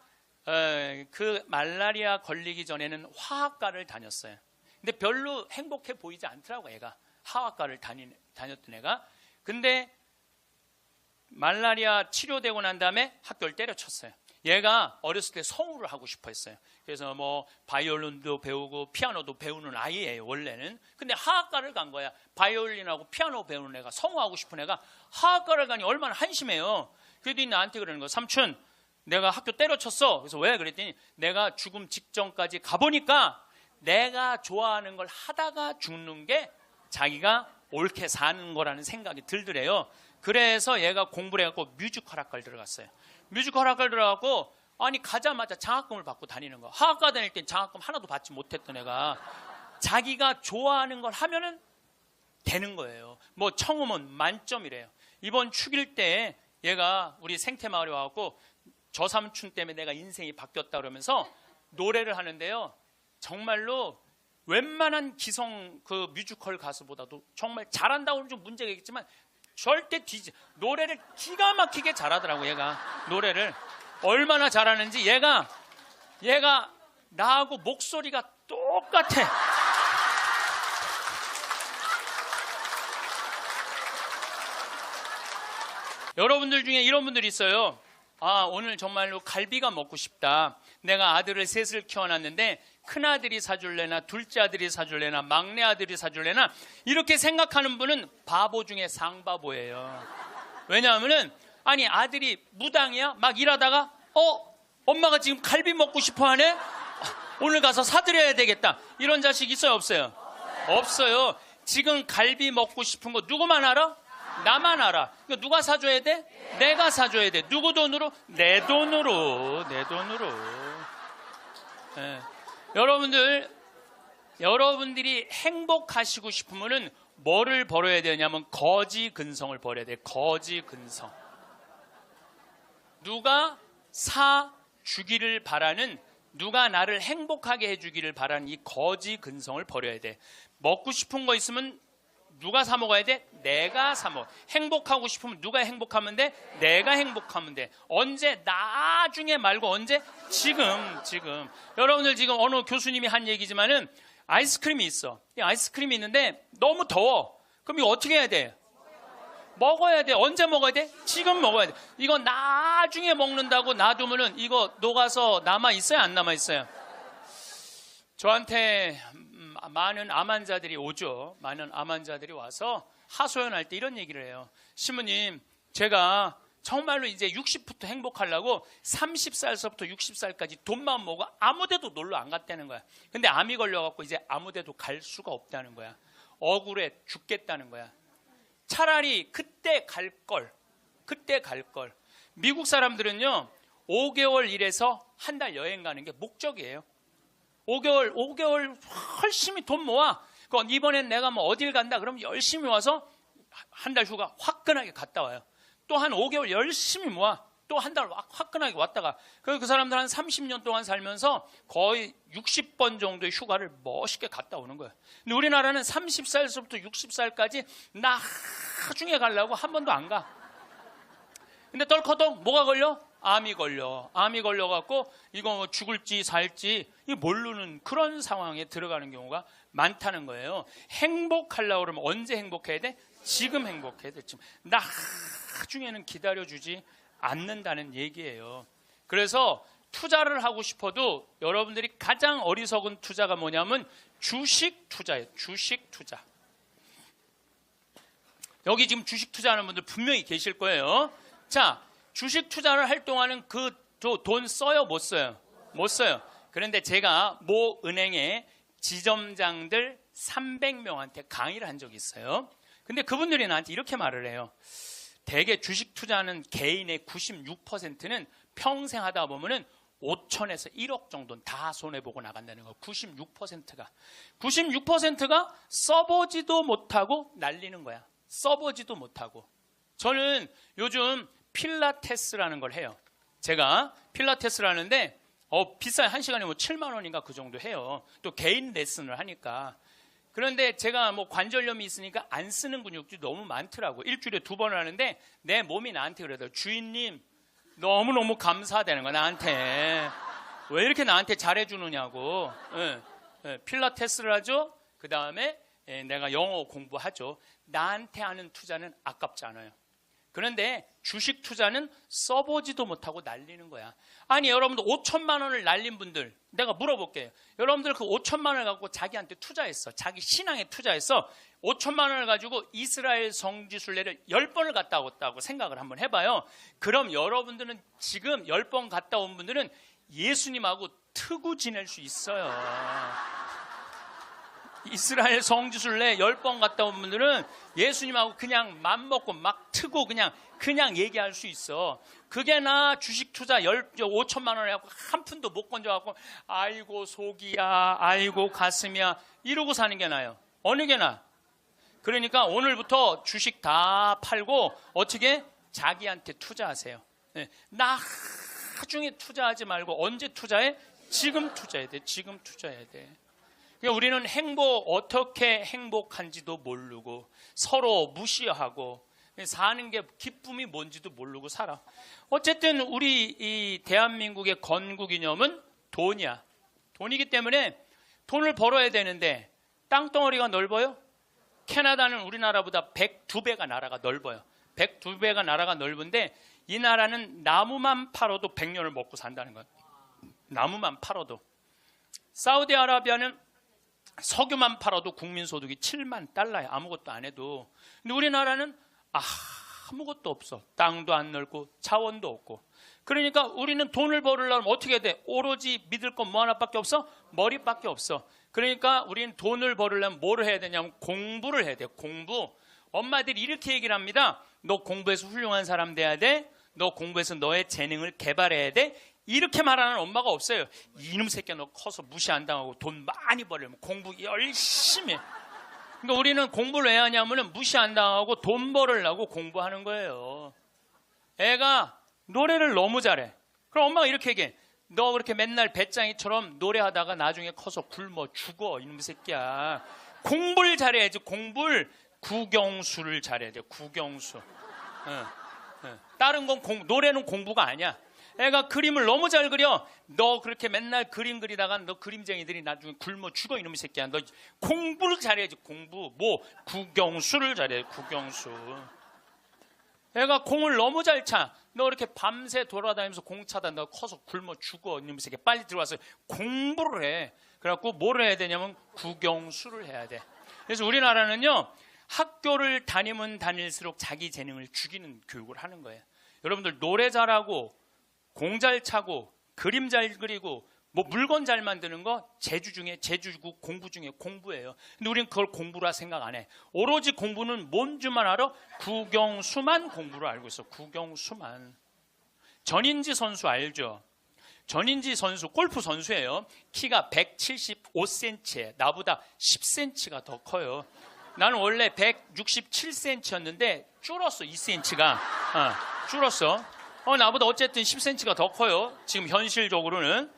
그 말라리아 걸리기 전에는 화학과를 다녔어요. 근데 별로 행복해 보이지 않더라고. 애가 화학과를 다녔던 애가. 근데 말라리아 치료되고 난 다음에 학교를 때려쳤어요. 얘가 어렸을 때 성우를 하고 싶어 했어요. 그래서 뭐 바이올린도 배우고 피아노도 배우는 아이예요, 원래는. 근데 화학과를 간 거야. 바이올린하고 피아노 배우는 애가, 성우하고 싶은 애가 화학과를 가니 얼마나 한심해요. 그랬더니 나한테 그러는 거야. 삼촌, 내가 학교 때려쳤어. 그래서 왜? 그랬더니 내가 죽음 직전까지 가보니까 내가 좋아하는 걸 하다가 죽는 게 자기가 옳게 사는 거라는 생각이 들더래요. 그래서 얘가 공부를 해갖고 뮤지컬 학과를 들어갔어요. 뮤지컬 학과를 들어가고 아니 가자마자 장학금을 받고 다니는 거야. 화학과 다닐 땐 장학금 하나도 받지 못했던 애가 자기가 좋아하는 걸 하면은 되는 거예요. 뭐 청음은 만점이래요. 이번 축일 때 얘가 우리 생태마을에 와갖고 저 삼촌 때문에 내가 인생이 바뀌었다 그러면서 노래를 하는데요. 정말로 웬만한 기성 그 뮤지컬 가수보다도 정말 잘한다고 하면 좀 문제가 있겠지만 절대 노래를 기가 막히게 잘하더라고. 얘가 노래를 얼마나 잘하는지 얘가 나하고 목소리가 똑같아. 여러분들 중에 이런 분들이 있어요. 아, 오늘 정말로 갈비가 먹고 싶다. 내가 아들을 셋을 키워놨는데 큰아들이 사줄래나 둘째 아들이 사줄래나 막내 아들이 사줄래나 이렇게 생각하는 분은 바보 중에 상바보예요. 왜냐하면은 아니 아들이 무당이야? 막 일하다가 엄마가 지금 갈비 먹고 싶어 하네? 오늘 가서 사드려야 되겠다. 이런 자식 있어요 없어요? 없어요. 지금 갈비 먹고 싶은 거 누구만 알아? 나만 알아. 그러니까 누가 사줘야 돼? 내가 사줘야 돼. 누구 돈으로? 내 돈으로. 네. 여러분들이 행복하시고 싶으면은 뭐를 벌어야 되냐면 거지 근성을 벌여야 돼. 거지 근성. 누가 사주기를 바라는, 누가 나를 행복하게 해주기를 바라는 이 거지 근성을 버려야 돼. 먹고 싶은 거 있으면 누가 사 먹어야 돼? 내가 사 먹어. 행복하고 싶으면 누가 행복하면 돼? 내가 행복하면 돼. 언제? 나중에 말고 언제? 지금. 여러분들 지금 어느 교수님이 한 얘기지만은 아이스크림이 있어. 이 아이스크림이 있는데 너무 더워. 그럼 이거 어떻게 해야 돼? 먹어야 돼. 언제 먹어야 돼? 지금 먹어야 돼. 이거 나중에 먹는다고 놔두면은 이거 녹아서 남아있어요? 안 남아있어요? 저한테 많은 암 환자들이 오죠. 많은 암 환자들이 와서 하소연할 때 이런 얘기를 해요. 신부님, 제가 정말로 이제 60부터 행복하려고 30살서부터 60살까지 돈만 모으고 아무데도 놀러 안 갔다는 거야. 근데 암이 걸려갖고 이제 아무데도 갈 수가 없다는 거야. 억울해 죽겠다는 거야. 차라리 그때 갈 걸. 미국 사람들은요 5개월 일해서 한 달 여행 가는 게 목적이에요. 5개월 열심히 돈 모아. 그건 이번엔 내가 뭐 어딜 간다 그러면 열심히 와서 한 달 휴가 화끈하게 갔다 와요. 또 한 5개월 열심히 모아. 또 한 달 화끈하게 왔다가 그 사람들 한 30년 동안 살면서 거의 60번 정도의 휴가를 멋있게 갔다 오는 거예요. 근데 우리나라는 30살부터 60살까지 나중에 가려고 한 번도 안 가. 근데 덜커덕 뭐가 걸려? 암이 걸려갖고 이거 뭐 죽을지 살지 이거 모르는 그런 상황에 들어가는 경우가 많다는 거예요. 행복하려고 그러면 언제 행복해야 돼? 지금 행복해야 돼. 지금. 나중에는 기다려주지 않는다는 얘기예요. 그래서 투자를 하고 싶어도 여러분들이 가장 어리석은 투자가 뭐냐면 주식 투자예요. 주식 투자. 여기 지금 주식 투자하는 분들 분명히 계실 거예요. 자, 주식 투자를 할 동안은 그 돈 써요? 못 써요? 못 써요. 그런데 제가 모 은행의 지점장들 300명한테 강의를 한 적이 있어요. 근데 그분들이 나한테 이렇게 말을 해요. 대개 주식 투자하는 개인의 96%는 평생 하다 보면은 5천에서 1억 정도는 다 손해보고 나간다는 거. 96%가 써보지도 못하고 날리는 거야. 써보지도 못하고. 저는 요즘 필라테스라는 걸 해요. 제가 필라테스를 하는데 비싸요. 1시간에 뭐 7만 원인가 그 정도 해요. 또 개인 레슨을 하니까. 그런데 제가 뭐 관절염이 있으니까 안 쓰는 근육들이 너무 많더라고. 일주일에 2번을 하는데 내 몸이 나한테 그러더라고요. 주인님 너무너무 감사하다는 거야. 나한테. 왜 이렇게 나한테 잘해주느냐고. 필라테스를 하죠. 그 다음에 내가 영어 공부하죠. 나한테 하는 투자는 아깝지 않아요. 그런데 주식 투자는 써보지도 못하고 날리는 거야. 아니 여러분들 5천만 원을 날린 분들 내가 물어볼게요. 여러분들 그 5천만 원을 갖고 자기한테 투자했어. 자기 신앙에 투자했어. 5천만 원을 가지고 이스라엘 성지순례를 10번을 갔다 왔다고 생각을 한번 해봐요. 그럼 여러분들은 지금 10번 갔다 온 분들은 예수님하고 트고 지낼 수 있어요. 이스라엘 성지순례 10번 갔다 온 분들은 예수님하고 그냥 맘먹고 막 트고 그냥 얘기할 수 있어. 그게 나 주식 투자 5천만 원에 갖고 한 푼도 못 건져갖고 아이고 속이야 아이고 가슴이야 이러고 사는 게 나아요. 어느 게 나아? 그러니까 오늘부터 주식 다 팔고 어떻게? 자기한테 투자하세요. 나중에 투자하지 말고 언제 투자해? 지금 투자해야 돼. 지금 투자해야 돼. 그러니까 우리는 어떻게 행복한지도 모르고 서로 무시하고 사는 게 기쁨이 뭔지도 모르고 살아. 어쨌든 우리 이 대한민국의 건국이념은 돈이야. 돈이기 때문에 돈을 벌어야 되는데 땅덩어리가 넓어요? 캐나다는 우리나라보다 102배가 나라가 넓어요. 102배가 나라가 넓은데 이 나라는 나무만 팔아도 100년을 먹고 산다는 거예요. 나무만 팔아도. 사우디아라비아는 석유만 팔아도 국민소득이 7만 달러야. 아무것도 안 해도. 근데 우리나라는 아무것도 없어. 땅도 안 넓고 자원도 없고. 그러니까 우리는 돈을 벌으려면 어떻게 돼? 오로지 믿을 건 뭐 하나밖에 없어? 머리밖에 없어. 그러니까 우리는 돈을 벌으려면 뭐를 해야 되냐면 공부를 해야 돼. 공부. 엄마들이 이렇게 얘기를 합니다. 너 공부해서 훌륭한 사람 돼야 돼. 너 공부해서 너의 재능을 개발해야 돼. 이렇게 말하는 엄마가 없어요. 이놈 새끼야 너 커서 무시 안 당하고 돈 많이 벌려면 공부 열심히 해. 그러니까 우리는 공부를 왜 하냐면 무시 안 당하고 돈 벌으려고 공부하는 거예요. 애가 노래를 너무 잘해. 그럼 엄마가 이렇게 얘기해. 너 그렇게 맨날 배짱이처럼 노래하다가 나중에 커서 굶어 죽어 이놈 새끼야. 공부를 잘해야지. 공부를 국영수를 잘해야 돼. 국영수. 다른 건 노래는 공부가 아니야. 애가 그림을 너무 잘 그려. 너 그렇게 맨날 그림 그리다가 너 그림쟁이들이 나중에 굶어 죽어 이놈의 새끼야. 너 공부를 잘해야지. 공부. 국영수를 잘해. 국영수. 애가 공을 너무 잘 차. 너 이렇게 밤새 돌아다니면서 공 차다. 너 커서 굶어 죽어 이놈의 새끼야. 빨리 들어와서 공부를 해. 그래갖고 뭐를 해야 되냐면 국영수를 해야 돼. 그래서 우리나라는요. 학교를 다니면 다닐수록 자기 재능을 죽이는 교육을 하는 거예요. 여러분들 노래 잘하고 공 잘 차고 그림 잘 그리고 물건 잘 만드는 거 제주고 공부 중에 공부예요. 근데 우리는 그걸 공부라 생각 안 해. 오로지 공부는 뭔 줄만 알아? 국영수만 공부를 알고 있어. 국영수만. 전인지 선수 알죠? 전인지 선수 골프 선수예요. 키가 175cm에 나보다 10cm가 더 커요. 나는 원래 167cm였는데 줄었어. 2cm가 줄었어. 나보다 어쨌든 10cm가 더 커요. 지금 현실적으로는.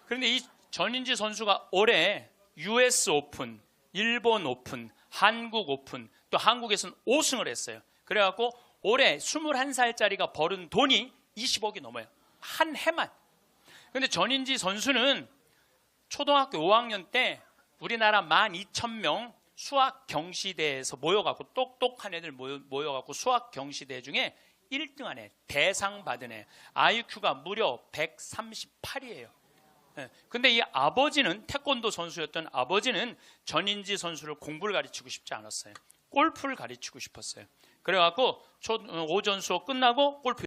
그런데 이 전인지 선수가 올해 US 오픈, 일본 오픈, 한국 오픈, 또 한국에서는 5승을 했어요. 그래갖고 올해 21살짜리가 벌은 돈이 20억이 넘어요. 한 해만. 그런데 전인지 선수는 초등학교 5학년 때 우리나라 12,000명 수학 경시대에서 모여갖고 똑똑한 애들 모여갖고 수학 경시대 중에 1등한 애, 대상 받은 애, IQ가 무려 138이에요. 근데 이 아버지는 태권도 선수였던 아버지는 전인지 선수를 공부를 가르치고 싶지 않았어요. 골프를 가르치고 싶었어요. 그래갖고 오전 수업 끝나고 골프